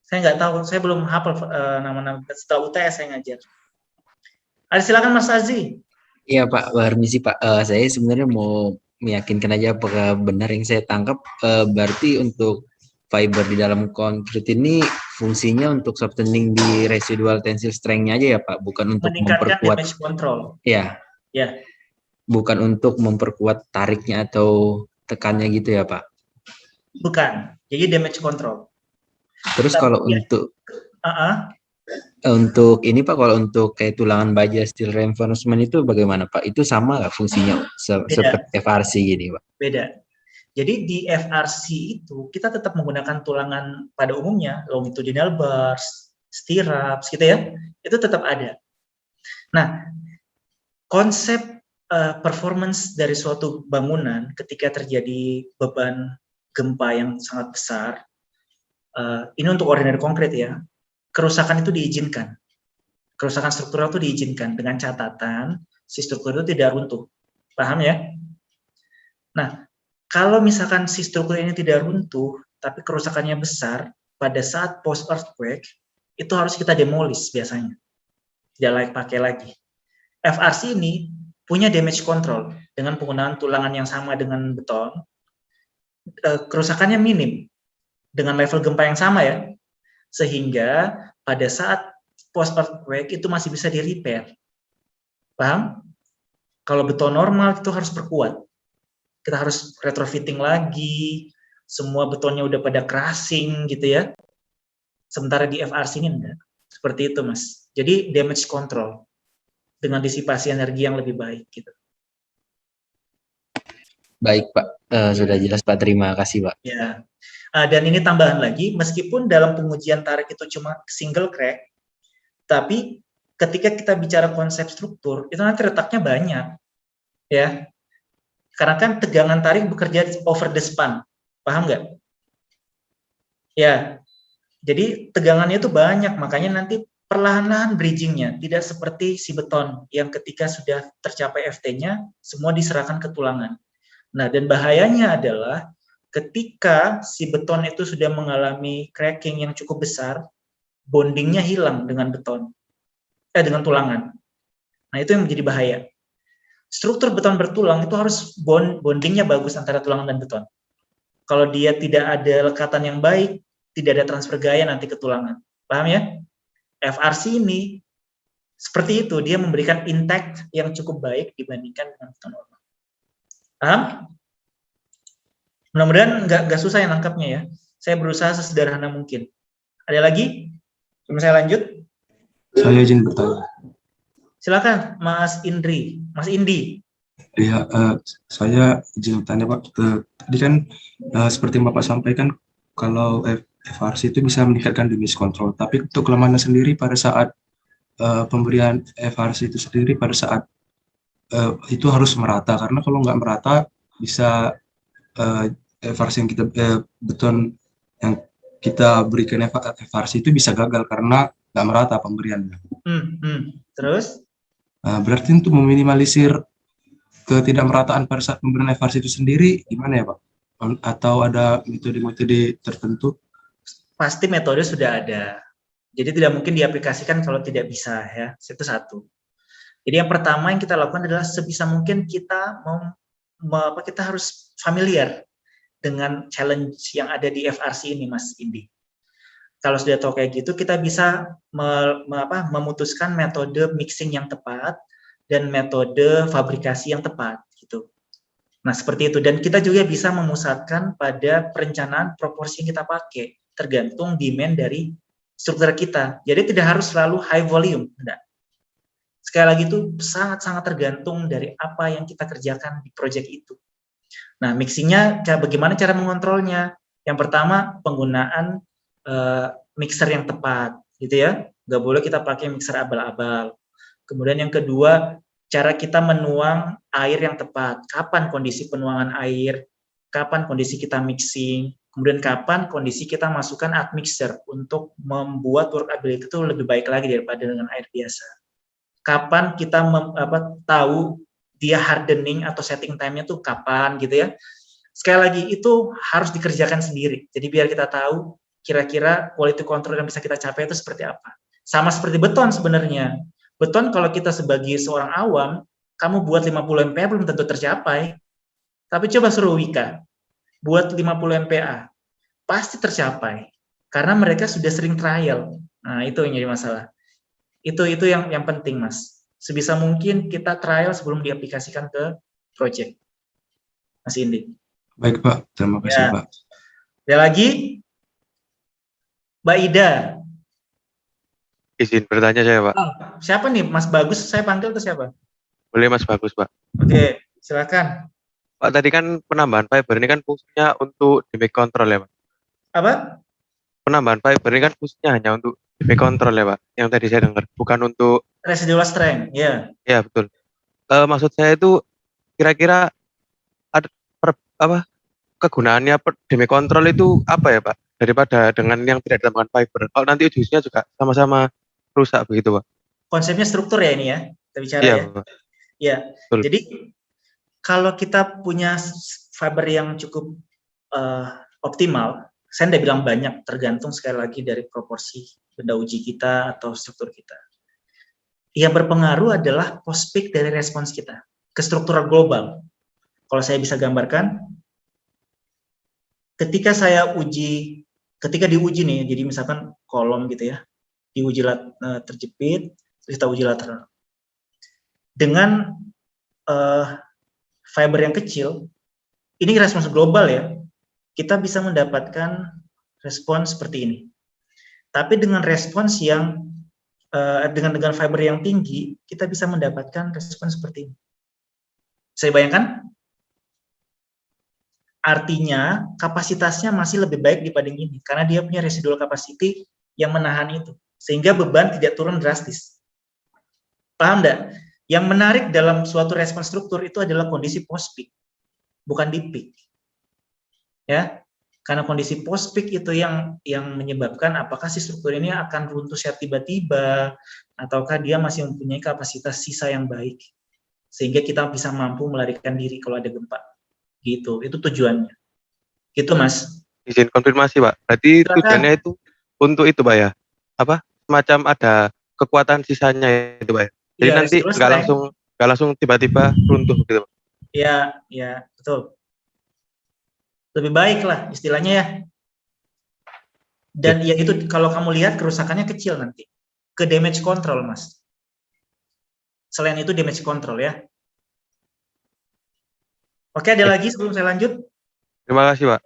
Saya nggak tahu, saya belum hafal nama-nama, setelah UTS saya ngajar. Ada, silakan Mas Arji. Iya Pak, permisi Pak. Saya sebenarnya mau meyakinkan aja apakah benar yang saya tangkap, berarti untuk fiber di dalam konkrit ini fungsinya untuk softening di residual tensile strength-nya aja ya Pak, bukan untuk Meningkatkan memperkuat. damage control. Ya. Ya. Bukan untuk memperkuat tariknya atau tekannya gitu ya Pak. Bukan. Jadi damage control. Terus tapi kalau ya, untuk ini Pak, kalau untuk kayak tulangan baja steel reinforcement itu bagaimana Pak? Itu sama nggak fungsinya seperti FRC gini Pak? Beda. Jadi di FRC itu kita tetap menggunakan tulangan pada umumnya, longitudinal bars, stirrups gitu ya, itu tetap ada. Nah, konsep performance dari suatu bangunan ketika terjadi beban gempa yang sangat besar, ini untuk ordinary konkret ya, kerusakan itu diizinkan. Kerusakan struktural itu diizinkan dengan catatan si struktur itu tidak runtuh. Paham ya? Nah, kalau misalkan si struktur ini tidak runtuh, tapi kerusakannya besar, pada saat post earthquake itu harus kita demolish biasanya. Tidak layak pakai lagi. FRC ini punya damage control dengan penggunaan tulangan yang sama dengan beton. Kerusakannya minim dengan level gempa yang sama ya. Sehingga pada saat post earthquake itu masih bisa di-repair. Paham? Kalau beton normal itu harus perkuat. Kita harus retrofitting lagi, semua betonnya udah pada crashing gitu ya. Sementara di FRC ini enggak. Seperti itu Mas. Jadi damage control dengan disipasi energi yang lebih baik gitu. Baik Pak, sudah jelas Pak, terima kasih Pak. Ya. Dan ini tambahan lagi, meskipun dalam pengujian tarik itu cuma single crack, tapi ketika kita bicara konsep struktur, itu nanti retaknya banyak. Ya. Karena kan tegangan tarik bekerja over the span. Paham nggak? Ya. Jadi tegangannya itu banyak, makanya nanti perlahan-lahan bridgingnya, tidak seperti si beton yang ketika sudah tercapai FT-nya, semua diserahkan ke tulangan. Nah, dan bahayanya adalah ketika si beton itu sudah mengalami cracking yang cukup besar, bondingnya hilang dengan beton, dengan tulangan. Nah, itu yang menjadi bahaya. Struktur beton bertulang itu harus bondingnya bagus antara tulangan dan beton. Kalau dia tidak ada lekatan yang baik, tidak ada transfer gaya nanti ke tulangan. Paham ya? FRC ini seperti itu, dia memberikan intact yang cukup baik dibandingkan dengan beton normal. Paham? Mudah-mudahan nggak susah yang nangkapnya ya. Saya berusaha sesederhana mungkin. Ada lagi? Sebelum saya lanjut? Saya izin bertanya. Silakan, Mas Indri, Mas Indi. Iya, saya izin bertanya Pak. Tadi kan seperti Bapak sampaikan, kalau FRC itu bisa meningkatkan damage control. Tapi untuk kelemahannya sendiri pada saat pemberian FRC itu sendiri pada saat itu harus merata, karena kalau nggak merata bisa FRC yang kita beton yang kita berikan FRC itu bisa gagal karena nggak merata pemberiannya. Terus? Berarti untuk meminimalisir ketidakmerataan pada saat pemberian FRC itu sendiri gimana ya Pak? Atau ada metode-metode tertentu? Pasti metode sudah ada. Jadi tidak mungkin diaplikasikan kalau tidak bisa ya. Itu satu. Jadi yang pertama yang kita lakukan adalah sebisa mungkin kita kita harus familiar dengan challenge yang ada di FRC ini, Mas Indi. Kalau sudah tahu kayak gitu, kita bisa memutuskan metode mixing yang tepat dan metode fabrikasi yang tepat gitu. Nah, seperti itu. Dan kita juga bisa memusatkan pada perencanaan proporsi yang kita pakai, tergantung demand dari struktur kita. Jadi tidak harus selalu high volume, enggak. Sekali lagi itu sangat-sangat tergantung dari apa yang kita kerjakan di project itu. Nah, mixingnya bagaimana cara mengontrolnya? Yang pertama, penggunaan mixer yang tepat, gitu ya. Nggak boleh kita pakai mixer abal-abal. Kemudian yang kedua, cara kita menuang air yang tepat. Kapan kondisi penuangan air? Kapan kondisi kita mixing? Kemudian kapan kondisi kita masukkan admixer untuk membuat workability itu lebih baik lagi daripada dengan air biasa. Kapan kita tahu dia hardening atau setting time-nya tuh kapan gitu ya. Sekali lagi itu harus dikerjakan sendiri. Jadi biar kita tahu kira-kira quality control yang bisa kita capai itu seperti apa. Sama seperti beton sebenarnya. Beton kalau kita sebagai seorang awam, kamu buat 50 MPa belum tentu tercapai. Tapi coba suruh Wika buat 50 MPa, pasti tercapai. Karena mereka sudah sering trial. Nah, itu yang jadi masalah. Itu yang penting, Mas. Sebisa mungkin kita trial sebelum diaplikasikan ke project. Mas Indi. Baik, Pak. Terima kasih, Ya. Pak. Ada lagi? Mbak Ida. Izin bertanya saya, Pak. Siapa nih? Mas Bagus saya panggil atau siapa? Boleh Mas Bagus, Pak. Oke, silakan. Pak, tadi kan penambahan fiber ini kan fungsinya untuk damage control ya, Pak? Apa? Penambahan fiber ini kan fungsinya hanya untuk damage control ya, Pak? Yang tadi saya dengar, bukan untuk Residual strength, ya. Ya, betul. Maksud saya itu kira-kira ada kegunaannya damage control itu apa ya, Pak? Daripada dengan yang tidak ditambahkan fiber. Kalau nanti ujungnya juga sama-sama rusak begitu, Pak. Konsepnya struktur ya ini ya, kita bicara Iya, ya. Pak. Ya. Betul. Jadi kalau kita punya fiber yang cukup optimal, saya tidak bilang banyak, tergantung sekali lagi dari proporsi benda uji kita atau struktur kita. Yang berpengaruh adalah post-peak dari respons kita ke struktural global. Kalau saya bisa gambarkan, ketika diuji nih, jadi misalkan kolom gitu ya, diuji terjepit, terus kita uji lateral. Dengan fiber yang kecil, ini respons global ya, kita bisa mendapatkan respons seperti ini. Tapi dengan respons yang dengan fiber yang tinggi, kita bisa mendapatkan respons seperti ini. Saya bayangkan, artinya kapasitasnya masih lebih baik dibanding ini, karena dia punya residual capacity yang menahan itu, sehingga beban tidak turun drastis. Paham enggak? Yang menarik dalam suatu respons struktur itu adalah kondisi post-peak, bukan di peak. Ya, karena kondisi post-peak itu yang menyebabkan apakah si struktur ini akan runtuh secara tiba-tiba, ataukah dia masih mempunyai kapasitas sisa yang baik, sehingga kita bisa mampu melarikan diri kalau ada gempa. Gitu, itu tujuannya. Gitu, Mas. Izin konfirmasi, Pak. Berarti Silakan. tujuannya itu untuk itu, Pak ya? Apa? Semacam ada kekuatan sisanya itu, Pak. Jadi Ya, nanti nggak langsung tiba-tiba runtuh gitu, Pak. Ya, betul. Lebih baik lah istilahnya ya. Dan ya itu kalau kamu lihat kerusakannya kecil nanti. Ke damage control, Mas. Selain itu damage control ya. Oke, ada lagi sebelum saya lanjut? Terima kasih, Pak.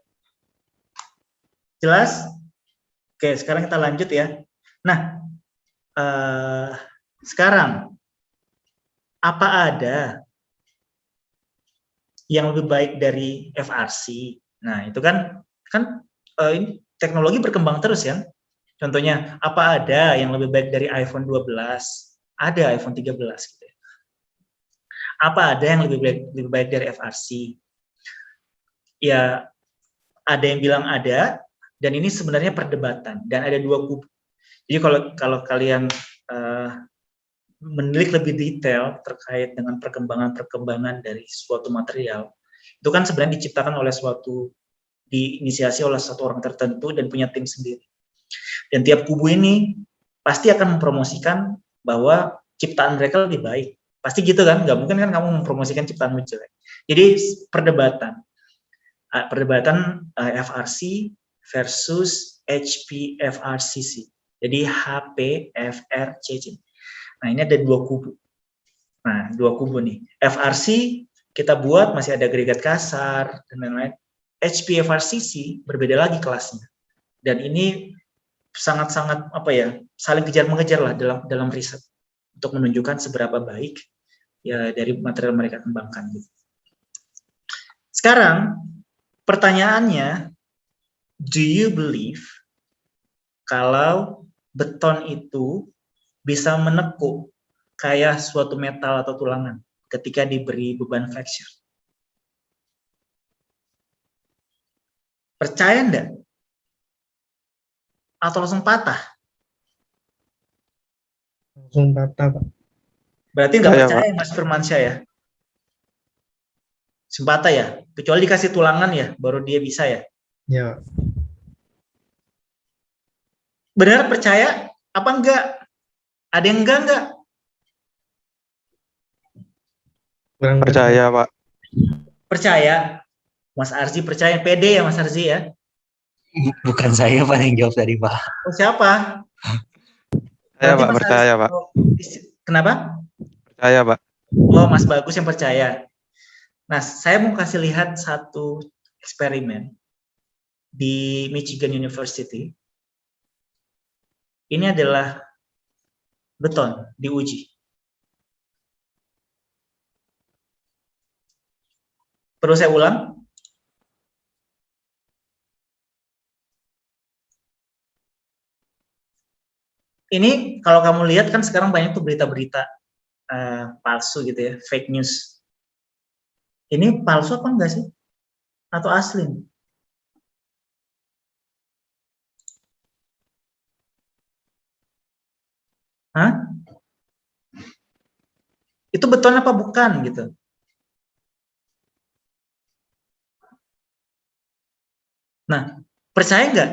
Jelas? Oke, sekarang kita lanjut ya. Nah, sekarang apa ada yang lebih baik dari FRC? Nah, itu kan ini teknologi berkembang terus ya. Contohnya, apa ada yang lebih baik dari iPhone 12? Ada iPhone 13 gitu ya. Apa ada yang lebih baik dari FRC? Ya, ada yang bilang ada, dan ini sebenarnya perdebatan, dan ada dua kubu. Jadi kalau kalian menilik lebih detail terkait dengan perkembangan dari suatu material, itu kan sebenarnya diciptakan oleh diinisiasi oleh satu orang tertentu dan punya tim sendiri. Dan tiap kubu ini pasti akan mempromosikan bahwa ciptaan mereka lebih baik, Pasti gitu kan? Nggak mungkin kan kamu mempromosikan ciptaanmu jelek. Jadi perdebatan FRC versus HPFRCC. Jadi HPFRCC. Nah, ini ada dua kubu. Nah, dua kubu nih. FRC kita buat masih ada agregat kasar dan lain-lain. HPFRCC berbeda lagi kelasnya. Dan ini sangat-sangat saling kejar-mengejar lah dalam riset untuk menunjukkan seberapa baik ya dari material mereka kembangkan gitu. Sekarang pertanyaannya, do you believe kalau beton itu bisa menekuk kayak suatu metal atau tulangan ketika diberi beban fracture? Percaya enggak? Atau langsung patah? Langsung patah, Pak. Berarti nggak Percaya, percaya Mas Firmansyah ya? Patah ya? Kecuali dikasih tulangan ya, baru dia bisa ya? Ya, Benar percaya? Apa enggak? Ada yang enggak? kurang Percaya, Pak. Percaya? Mas Arzi percaya? Pede ya Mas Arzi ya? Bukan saya Pak yang jawab tadi Pak. Oh, siapa? Saya, Berarti Pak, Mas percaya, Arzi- Pak. oh, kenapa? Percaya, Pak. Oh, Mas Bagus yang percaya. Nah, saya mau kasih lihat satu eksperimen di Michigan University. Ini adalah beton diuji. Perlu saya ulang? Ini kalau kamu lihat kan sekarang banyak tuh berita-berita palsu gitu ya, fake news. Ini palsu apa enggak sih? Atau asli? Hah? Itu beton apa bukan gitu? Nah, percaya nggak?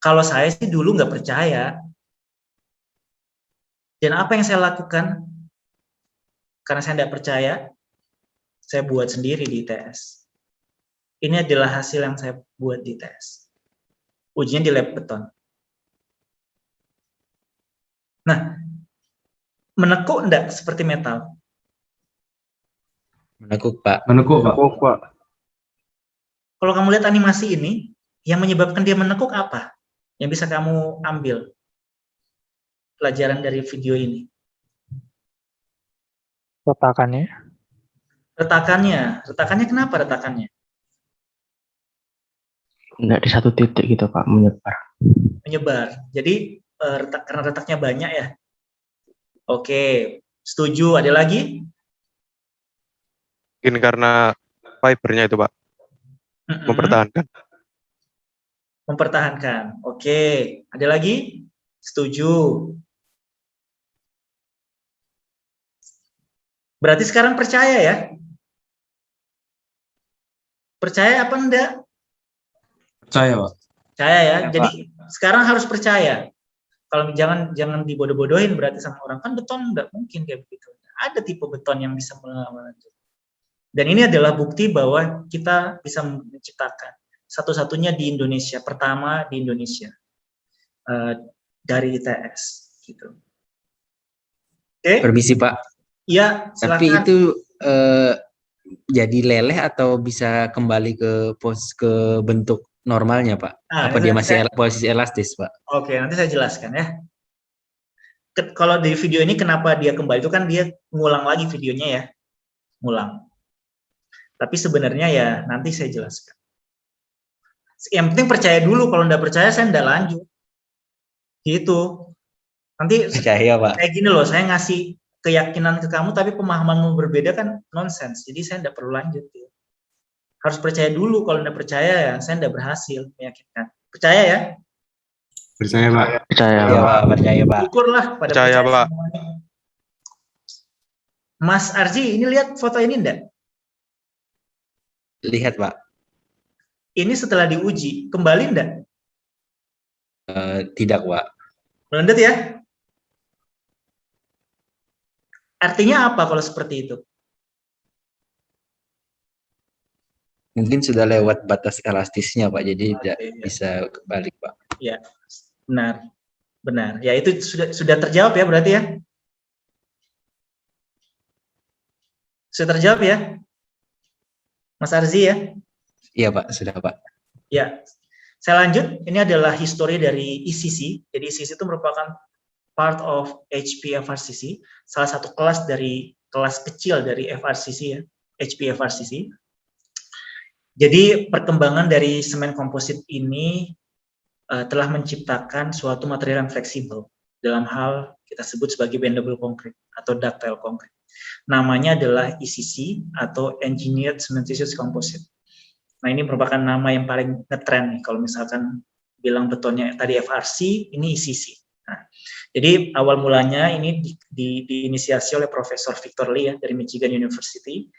Kalau saya sih dulu nggak percaya. Dan apa yang saya lakukan? Karena saya nggak percaya, saya buat sendiri di ITS. Ini adalah hasil yang saya buat di ITS. Ujinya di lab beton. Nah, menekuk enggak seperti metal? Menekuk Pak. Menekuk, Pak. Pak. Kalau kamu lihat animasi ini, yang menyebabkan dia menekuk apa? Yang bisa kamu ambil pelajaran dari video ini. Retakannya. Retakannya kenapa retakannya? Enggak di satu titik gitu Pak, menyebar. Menyebar. Jadi karena retaknya banyak ya. Oke, setuju. Ada lagi? Mungkin karena fibernya itu, Pak. Mempertahankan. Mempertahankan. Oke, ada lagi? Setuju. Berarti sekarang percaya ya? Percaya apa enggak? Percaya, Pak. Percaya ya. Ya, Jadi sekarang harus percaya. Kalau jangan dibodoh-bodohin berarti sama orang, kan beton enggak mungkin kayak begitu. Ada tipe beton yang bisa melawan. Dan ini adalah bukti bahwa kita bisa menciptakan satu-satunya di Indonesia, pertama di Indonesia dari ITS gitu. Oke? Permisi Pak. Iya, silakan. Tapi itu jadi leleh atau bisa kembali ke bentuk normalnya Pak? Nah, Apa dia masih posisi elastis Pak? Oke, nanti saya jelaskan ya. Kalau di video ini kenapa dia kembali itu kan dia ngulang lagi videonya ya. Ngulang. Tapi sebenarnya ya nanti saya jelaskan. Yang penting percaya dulu, kalau enggak percaya saya enggak lanjut. Gitu. Nanti Percaya Pak. kayak gini loh, saya ngasih keyakinan ke kamu tapi pemahamanmu berbeda kan nonsens. Jadi saya enggak perlu lanjut. Ya. Harus percaya dulu, kalau enggak percaya ya saya enggak berhasil meyakinkan. Percaya ya? Percaya, Pak. Percaya Iya Pak. Pak, percaya Pak. Syukurlah pada Percaya, Pak. semuanya. Mas Arzi, ini lihat foto ini enggak? Lihat Pak. Ini setelah diuji, kembali enggak? Tidak Pak. Melendet ya? Artinya apa kalau seperti itu? Mungkin sudah lewat batas elastisnya, Pak. Jadi tidak Oke, ya. bisa kebalik, Pak. Ya, benar. Ya, itu sudah terjawab ya berarti ya? Sudah terjawab ya, Mas Arzi ya? Iya, Pak. Sudah, Pak. Ya, saya lanjut. Ini adalah histori dari ECC. Jadi ECC itu merupakan part of HP FRCC, salah satu kelas kecil dari FRCC ya, HP FRCC. Jadi perkembangan dari semen komposit ini telah menciptakan suatu material yang fleksibel dalam hal kita sebut sebagai bendable concrete atau ductile concrete. Namanya adalah ECC atau Engineered Cementitious Composite. Nah, ini merupakan nama yang paling ngetren nih kalau misalkan bilang betonnya tadi FRC, ini ECC. Nah, jadi awal mulanya ini diinisiasi oleh Profesor Victor Lee ya, dari Michigan University,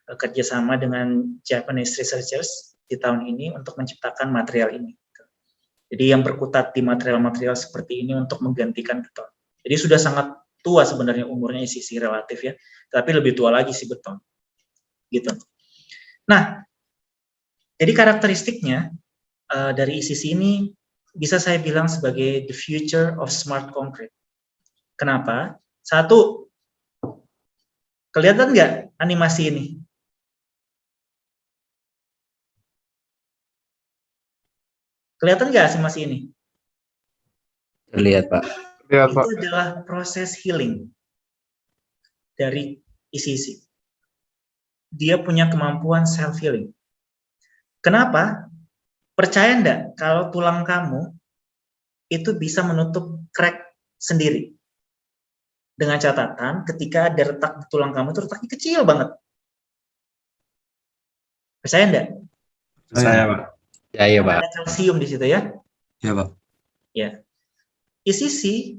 kerjasama dengan Japanese researchers di tahun ini untuk menciptakan material ini. Jadi yang berkutat di material-material seperti ini untuk menggantikan beton. Jadi sudah sangat tua sebenarnya umurnya ECC relatif ya, tapi lebih tua lagi si beton. Gitu. Nah, jadi karakteristiknya dari ECC ini bisa saya bilang sebagai the future of smart concrete. Kenapa? Satu, kelihatan nggak animasi ini? Kelihatan nggak animasi ini? Terlihat, Pak. Lihat, Itu Pak. adalah proses healing dari ECC. Dia punya kemampuan self healing. Kenapa? Percaya enggak kalau tulang kamu itu bisa menutup crack sendiri? Dengan catatan ketika ada retak di tulang kamu itu retaknya kecil banget. Percaya enggak? Saya, Pak. Ya, Pak. Ada kalsium di situ ya. Ya, Pak. Ya. ECC,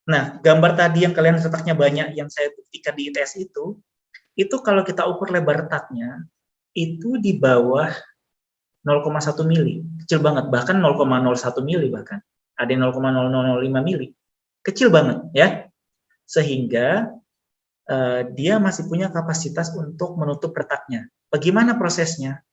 nah gambar tadi yang kalian retaknya banyak yang saya buktikan di ITS itu kalau kita ukur lebar retaknya itu di bawah 0,1 mili, kecil banget, bahkan 0,01 mili bahkan, ada yang 0,0005 mili, kecil banget ya, sehingga dia masih punya kapasitas untuk menutup retaknya. Bagaimana prosesnya?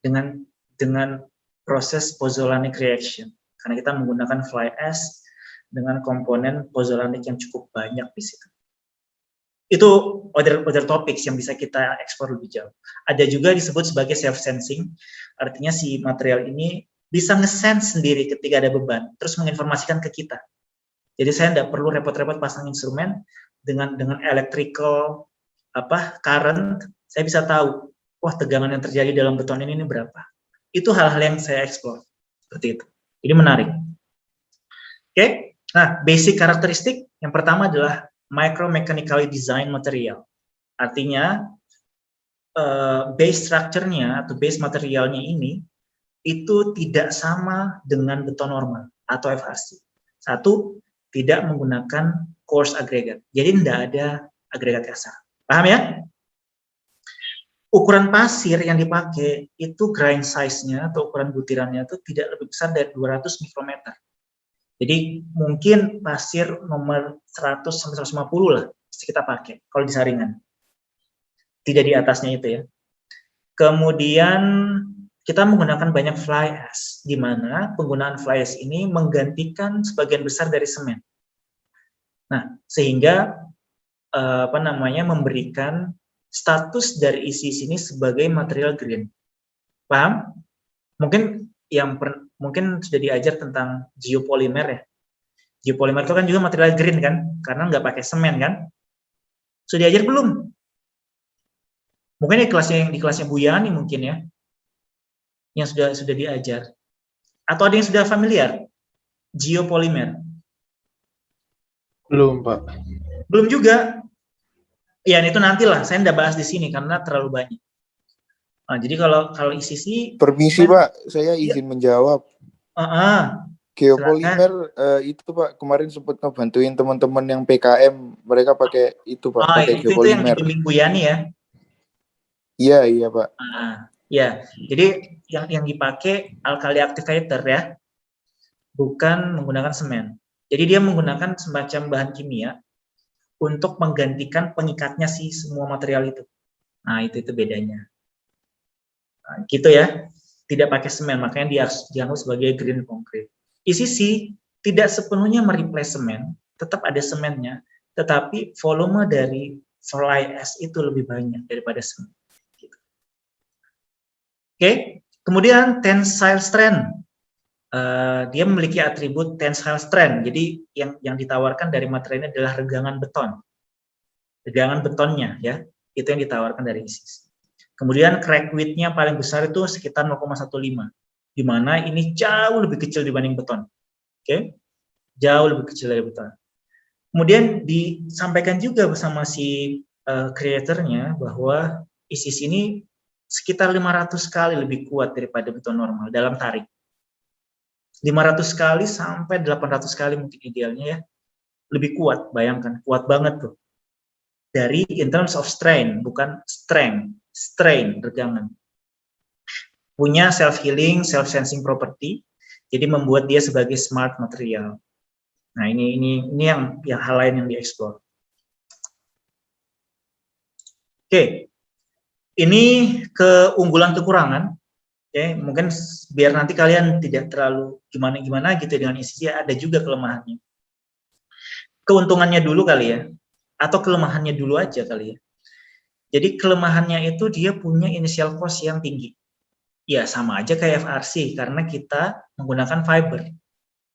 Dengan proses pozzolanic reaction, karena kita menggunakan fly ash dengan komponen pozzolanic yang cukup banyak di situ. Itu other topics yang bisa kita eksplor lebih jauh. Ada juga disebut sebagai self sensing, artinya si material ini bisa nge-sense sendiri ketika ada beban, terus menginformasikan ke kita. Jadi saya tidak perlu repot-repot pasang instrumen dengan electrical current, saya bisa tahu, wah tegangan yang terjadi dalam beton ini berapa. Itu hal-hal yang saya eksplor seperti itu. Jadi menarik. Oke, nah basic karakteristik yang pertama adalah micromechanically design material. Artinya base structure-nya atau base materialnya ini itu tidak sama dengan beton normal atau FRC. Satu, tidak menggunakan coarse agregat. Jadi tidak ada agregat kasar. Paham ya? Ukuran pasir yang dipakai itu grain size-nya atau ukuran butirannya itu tidak lebih besar dari 200 mikrometer. Jadi mungkin pasir nomor 100 sampai 150 lah kita pakai kalau di saringan. Tidak di atasnya itu ya. Kemudian kita menggunakan banyak fly ash, di mana penggunaan fly ash ini menggantikan sebagian besar dari semen. Nah, sehingga memberikan status dari ECC ini sebagai material green. Paham? Mungkin mungkin sudah diajar tentang geopolimer ya. Geopolimer itu kan juga material green kan, karena nggak pakai semen kan. Sudah diajar belum? Mungkin di kelasnya Bu Yani mungkin ya, yang sudah diajar. Atau ada yang sudah familiar? Geopolimer? Belum, Pak. Belum juga. Ya, itu nantilah. Saya tidak bahas di sini karena terlalu banyak. Nah, jadi kalau ECC. Permisi Pak, saya izin menjawab. Geopolimer itu Pak, kemarin sempat ngebantuin teman-teman yang PKM, mereka pakai itu Pak, pakai itu yang geopolimer. dibimbing Bu Yani ya? Iya Pak. Ya, jadi yang dipakai alkali activator ya, bukan menggunakan semen. Jadi dia menggunakan semacam bahan kimia untuk menggantikan pengikatnya si semua material itu. Nah, itu bedanya. Nah, gitu ya. Tidak pakai semen, makanya dianggap sebagai green concrete. ECC tidak sepenuhnya mereplace semen, tetap ada semennya, tetapi volume dari fly ash itu lebih banyak daripada semen. Gitu. Oke, kemudian tensile strength. Dia memiliki atribut tensile strength. Jadi yang ditawarkan dari materi ini adalah regangan beton. Regangan betonnya ya, itu yang ditawarkan dari ECC. Kemudian crack width-nya paling besar itu sekitar 0,15, di mana ini jauh lebih kecil dibanding beton. Oke, jauh lebih kecil dari beton. Kemudian disampaikan juga bersama si kreatornya bahwa ECC ini sekitar 500 kali lebih kuat daripada beton normal dalam tarik. 500 kali sampai 800 kali mungkin idealnya ya. Lebih kuat, bayangkan, kuat banget tuh. Dari in terms of strain, bukan strength, strain, regangan. Punya self-healing, self-sensing property, jadi membuat dia sebagai smart material. Nah, ini yang hal lain yang dieksplor. Oke, ini keunggulan kekurangan. Oke, mungkin biar nanti kalian tidak terlalu gimana-gimana gitu dengan ECC, ada juga kelemahannya. Keuntungannya dulu kali ya, atau kelemahannya dulu aja kali ya. Jadi kelemahannya itu dia punya initial cost yang tinggi. Ya sama aja kayak FRC, karena kita menggunakan fiber.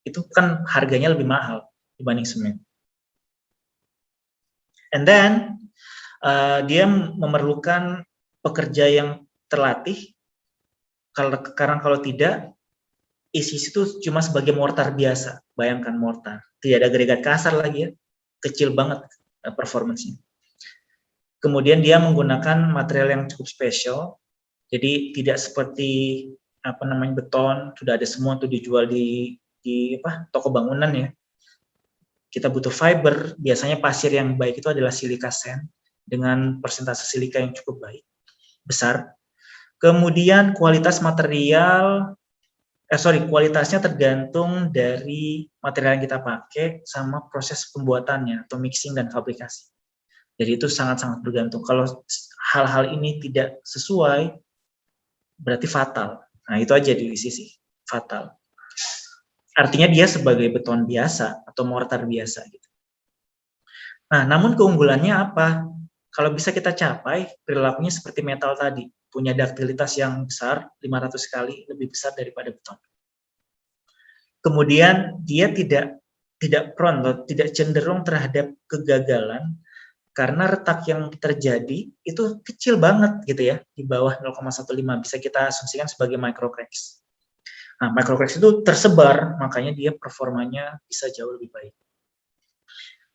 Itu kan harganya lebih mahal dibanding semen. And then, dia memerlukan pekerja yang terlatih, karena kalau tidak, ECC itu cuma sebagai mortar biasa. Bayangkan mortar, tidak ada agregat kasar lagi ya, kecil banget performance-nya. Kemudian dia menggunakan material yang cukup spesial, jadi tidak seperti beton, sudah ada semua tuh dijual di toko bangunan ya. Kita butuh fiber, biasanya pasir yang baik itu adalah silika sand dengan persentase silika yang cukup baik, besar. Kemudian kualitas material, kualitasnya tergantung dari material yang kita pakai sama proses pembuatannya atau mixing dan fabrikasi. Jadi itu sangat-sangat bergantung. Kalau hal-hal ini tidak sesuai, berarti fatal. Nah itu aja di ECC, fatal. Artinya dia sebagai beton biasa atau mortar biasa. Gitu. Nah, namun keunggulannya apa? Kalau bisa kita capai, perilakunya seperti metal tadi, punya ductilitas yang besar, 500 kali lebih besar daripada beton. Kemudian dia tidak prone, tidak cenderung terhadap kegagalan, karena retak yang terjadi itu kecil banget gitu ya, di bawah 0,15, bisa kita asumsikan sebagai microcracks. Nah, microcracks itu tersebar, makanya dia performanya bisa jauh lebih baik.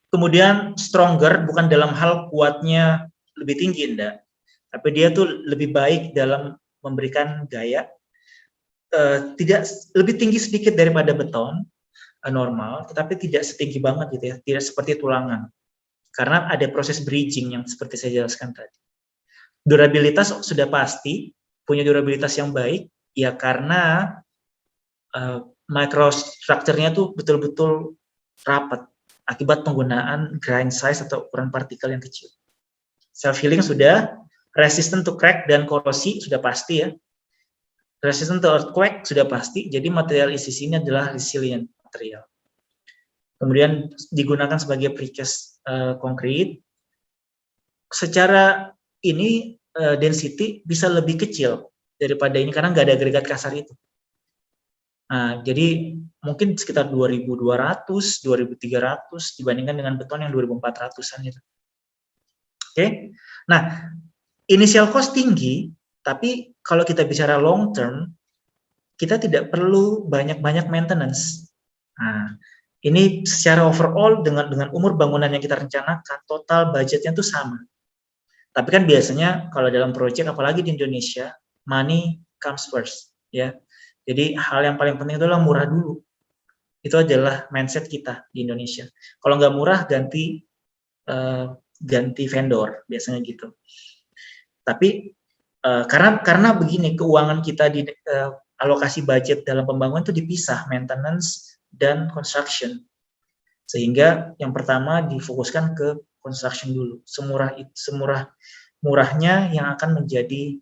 Kemudian stronger bukan dalam hal kuatnya lebih tinggi, enggak. Tapi dia tuh lebih baik dalam memberikan gaya, tidak lebih tinggi sedikit daripada beton normal, tetapi tidak setinggi banget gitu ya, tidak seperti tulangan. Karena ada proses bridging yang seperti saya jelaskan tadi. Durabilitas sudah pasti, punya durabilitas yang baik, ya karena microstructure-nya tuh betul-betul rapat, akibat penggunaan grain size atau ukuran partikel yang kecil. Self-healing sudah, resistant to crack dan korosi sudah pasti ya. Resistant to earthquake sudah pasti, jadi material ECC ini adalah resilient material. Kemudian digunakan sebagai precast concrete. Secara ini density bisa lebih kecil daripada ini karena nggak ada agregat kasar itu. Nah, jadi mungkin sekitar 2.200, 2.300 dibandingkan dengan beton yang 2.400-an itu. Oke. Nah, initial cost tinggi, tapi kalau kita bicara long term, kita tidak perlu banyak-banyak maintenance. Nah, ini secara overall dengan umur bangunan yang kita rencanakan, total budgetnya itu sama. Tapi kan biasanya kalau dalam proyek, apalagi di Indonesia, money comes first, ya. Jadi hal yang paling penting adalah murah dulu. Itu adalah mindset kita di Indonesia. Kalau nggak murah, ganti vendor, biasanya gitu. Tapi karena begini, keuangan kita di alokasi budget dalam pembangunan itu dipisah, maintenance dan construction. Sehingga yang pertama difokuskan ke construction dulu. Murahnya yang akan menjadi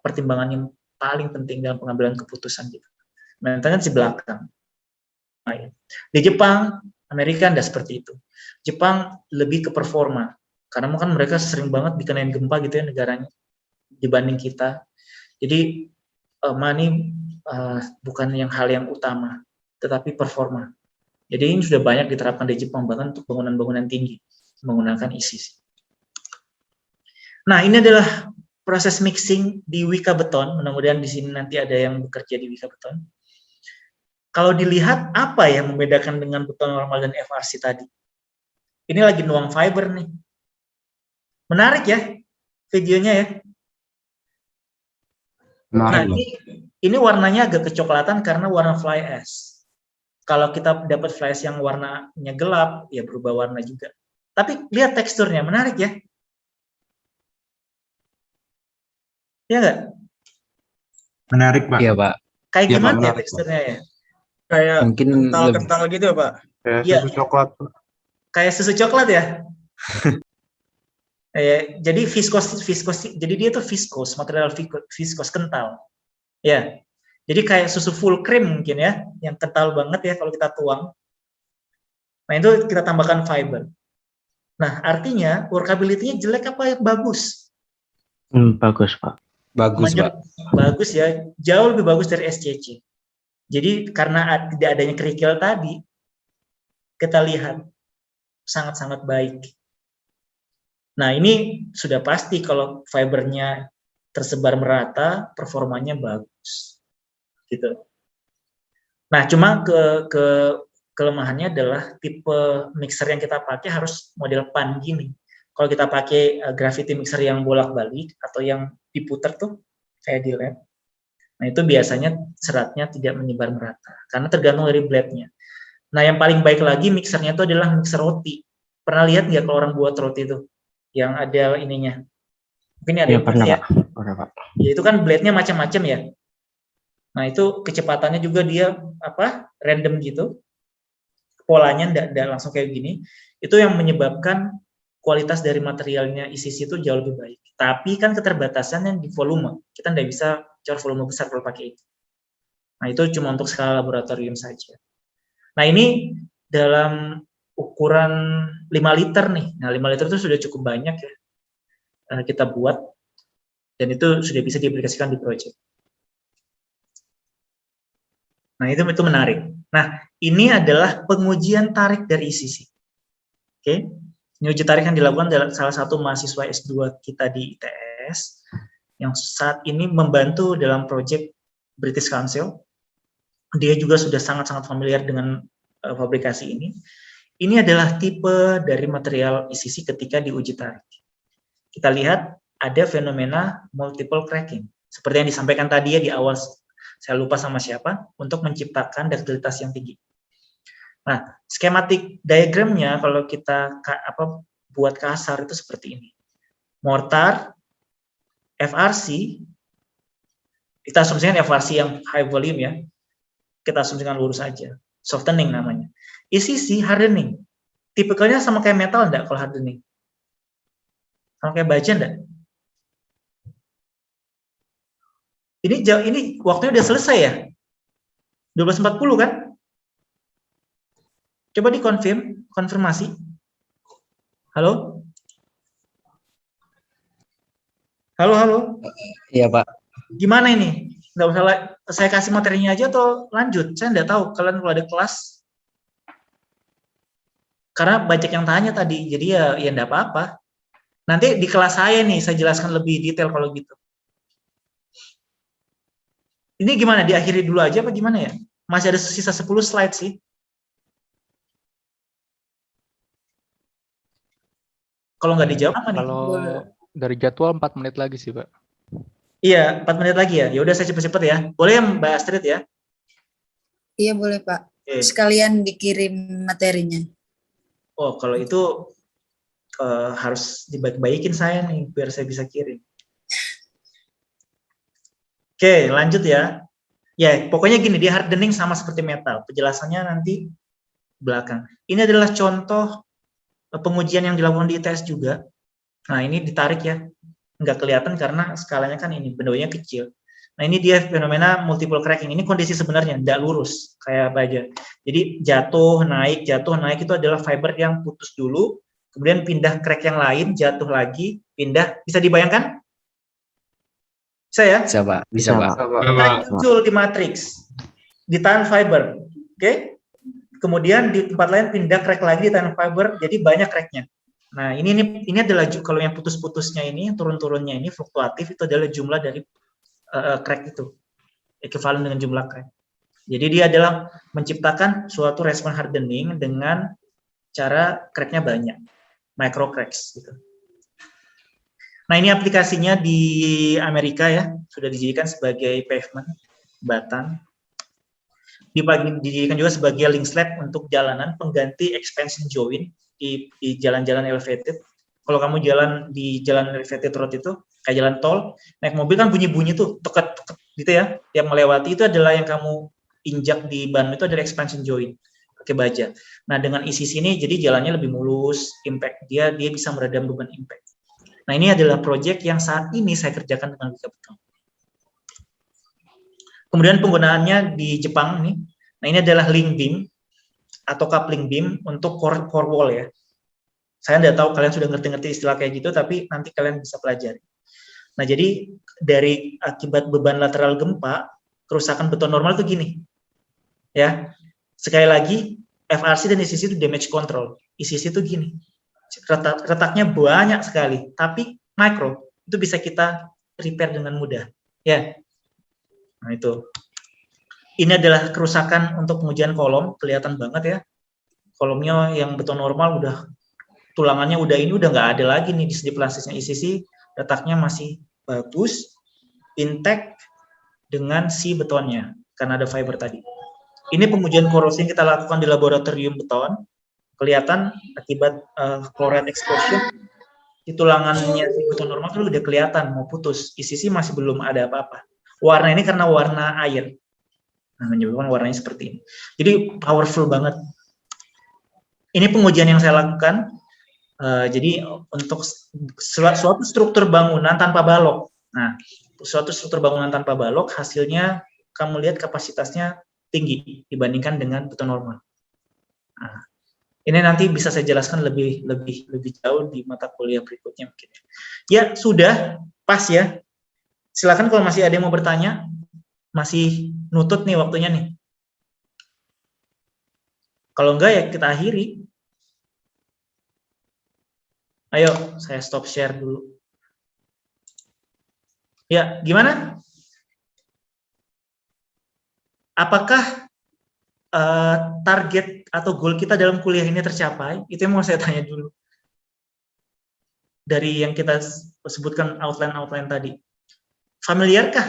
pertimbangan yang paling penting dalam pengambilan keputusan gitu. Maintenance di belakang. Di Jepang, Amerika tidak seperti itu. Jepang lebih ke performa, karena kan mereka sering banget dikenain gempa gitu ya negaranya dibanding kita. Jadi money bukan hal yang utama, tetapi performa. Jadi ini sudah banyak diterapkan di Jepang bahkan untuk bangunan-bangunan tinggi menggunakan ICC. Nah, ini adalah proses mixing di Wika Beton. Mudah-mudahan di sini nanti ada yang bekerja di Wika Beton. Kalau dilihat apa yang membedakan dengan beton normal dan FRC tadi? Ini lagi nuang fiber nih. Menarik ya videonya ya. Nah, ini warnanya agak kecoklatan karena warna fly ash. Kalau kita dapat fly ash yang warnanya gelap, ya berubah warna juga. Tapi lihat teksturnya, menarik ya. Iya nggak? Menarik, Pak. Iya, Pak. Kayak Iya, Pak, gimana ya menarik, teksturnya ya? Kayak Mungkin kental-kental gitu ya, Pak. Kayak Iya. susu coklat. Kayak susu coklat ya. Jadi jadi dia tuh viscose, material viscose kental. Ya. Jadi kayak susu full cream mungkin ya, yang kental banget ya kalau kita tuang. Nah, itu kita tambahkan fiber. Nah, artinya workability-nya jelek apa bagus? Bagus, Pak. bagus, Pak. Bagus ya, jauh lebih bagus dari SCC. Jadi karena tidak adanya kerikil tadi, kita lihat sangat-sangat baik. Nah, ini sudah pasti kalau fibernya tersebar merata, performanya bagus. Gitu. Nah, cuma kelemahannya adalah tipe mixer yang kita pakai harus model pan gini. Kalau kita pakai gravity mixer yang bolak-balik atau yang diputar tuh kayak di lab, nah itu biasanya seratnya tidak menyebar merata karena tergantung dari blade-nya. Nah, yang paling baik lagi mixernya itu adalah mixer roti. Pernah lihat nggak kalau orang buat roti itu yang ada ininya? Mungkin ada Iya, yang pernah, ya. Pak. Pernah, Pak. Ya itu kan blade-nya macam-macam ya. Nah, itu kecepatannya juga dia random gitu. Polanya tidak langsung kayak gini. Itu yang menyebabkan kualitas dari materialnya ICC itu jauh lebih baik. Tapi kan keterbatasannya di volume. Kita tidak bisa cor volume besar kalau pakai itu. Nah, itu cuma untuk skala laboratorium saja. Nah, ini dalam ukuran 5 liter nih. Nah, 5 liter itu sudah cukup banyak ya. Kita buat. Dan itu sudah bisa diaplikasikan di proyek. Nah, itu menarik. Nah, ini adalah pengujian tarik dari ICC. Oke. Ini uji tarik yang dilakukan dalam salah satu mahasiswa S2 kita di ITS yang saat ini membantu dalam proyek British Council. Dia juga sudah sangat-sangat familiar dengan fabrikasi ini. Ini adalah tipe dari material ICC ketika diuji tarik. Kita lihat ada fenomena multiple cracking. Seperti yang disampaikan tadi ya di awal, saya lupa sama siapa, untuk menciptakan ductilitas yang tinggi. Nah, skematik diagramnya kalau kita buat kasar itu seperti ini. Mortar, FRC, kita asumsikan FRC yang high volume ya, kita asumsikan lurus aja. Softening namanya. ICC hardening. Tipikalnya sama kayak metal enggak kalau hardening? Sama kayak baja enggak? Ini waktunya udah selesai ya? 12.40 kan? Coba konfirmasi. Halo? Halo? Iya, Pak. Gimana ini? Nggak usah saya kasih materinya aja atau lanjut? Saya nggak tahu. Kalian kalau ada kelas, karena banyak yang tanya tadi, jadi ya nggak apa-apa. Nanti di kelas saya nih, saya jelaskan lebih detail kalau gitu. Ini gimana? Diakhiri dulu aja apa gimana ya? Masih ada sisa 10 slide sih. Kalau nggak dijawab apa nih? Kalau dari jadwal 4 menit lagi sih, Pak. Iya, 4 menit lagi ya. Ya udah saya cepet-cepet ya. Boleh ya Mbak Astrid ya? Iya boleh Pak. Oke. Sekalian dikirim materinya. Oh, kalau itu harus dibaik-baikin saya nih biar saya bisa kirim. Oke, lanjut ya. Ya, pokoknya gini, dia hardening sama seperti metal. Penjelasannya nanti belakang. Ini adalah contoh pengujian yang dilakukan di ITS juga. Nah, ini ditarik ya, nggak kelihatan karena skalanya kan ini, bendonya kecil. Nah, ini dia fenomena multiple cracking. Ini kondisi sebenarnya, tidak lurus, kayak apa aja. Jadi jatuh, naik itu adalah fiber yang putus dulu, kemudian pindah crack yang lain, jatuh lagi, pindah. Bisa dibayangkan? Bisa ya? Bisa Pak, bisa Pak. Nah, muncul di matriks, ditahan fiber, oke? Kemudian di tempat lain pindah crack lagi, ditahan fiber, jadi banyak cracknya. Nah, ini adalah kalau yang putus-putusnya ini, turun-turunnya ini fluktuatif, itu adalah jumlah dari crack itu, ekuivalen dengan jumlah crack. Jadi dia adalah menciptakan suatu respon hardening dengan cara cracknya banyak, micro cracks gitu. Nah, ini aplikasinya di Amerika ya, sudah dijadikan sebagai pavement, batan. Dijadikan juga sebagai link slab untuk jalanan pengganti expansion joint di jalan-jalan elevated. Kalau kamu jalan di jalan elevated road itu, kayak jalan tol, naik mobil kan bunyi-bunyi tuh, teket-teket gitu ya, tiap melewati itu adalah yang kamu injak di ban itu adalah expansion joint, pakai baja. Nah, dengan isi sini jadi jalannya lebih mulus, impact dia bisa meredam beban impact. Nah, ini adalah proyek yang saat ini saya kerjakan dengan Wika Beton. Kemudian penggunaannya di Jepang nih. Nah, ini adalah link beam atau coupling beam untuk core wall ya. Saya tidak tahu kalian sudah ngerti-ngerti istilah kayak gitu, tapi nanti kalian bisa pelajari. Nah, jadi dari akibat beban lateral gempa, kerusakan beton normal itu gini. Ya. Sekali lagi, FRC dan ICC itu damage control. ICC itu gini. Retaknya banyak sekali, tapi micro itu bisa kita repair dengan mudah. Ya. Nah, itu. Ini adalah kerusakan untuk pengujian kolom, kelihatan banget ya. Kolomnya yang beton normal udah tulangannya udah nggak ada lagi nih di plastisnya. ICC retaknya masih bagus, intact dengan si betonnya karena ada fiber tadi. Ini pengujian korosi yang kita lakukan di laboratorium beton. Kelihatan akibat chloride exposure di tulangannya si beton normal itu udah kelihatan mau putus. ICC masih belum ada apa-apa. Warna ini karena warna air. Nah, menyebabkan warnanya seperti ini. Jadi powerful banget. Ini pengujian yang saya lakukan. Jadi untuk suatu struktur bangunan tanpa balok. Nah, suatu struktur bangunan tanpa balok hasilnya kamu lihat kapasitasnya tinggi dibandingkan dengan beton normal. Nah, ini nanti bisa saya jelaskan lebih jauh di mata kuliah berikutnya mungkin. Ya, sudah pas ya. Silakan kalau masih ada yang mau bertanya. Masih nutut nih waktunya nih. Kalau enggak ya kita akhiri. Ayo, saya stop share dulu. Ya, gimana? Apakah target atau goal kita dalam kuliah ini tercapai? Itu yang mau saya tanya dulu. Dari yang kita sebutkan outline-outline tadi. Familiarkah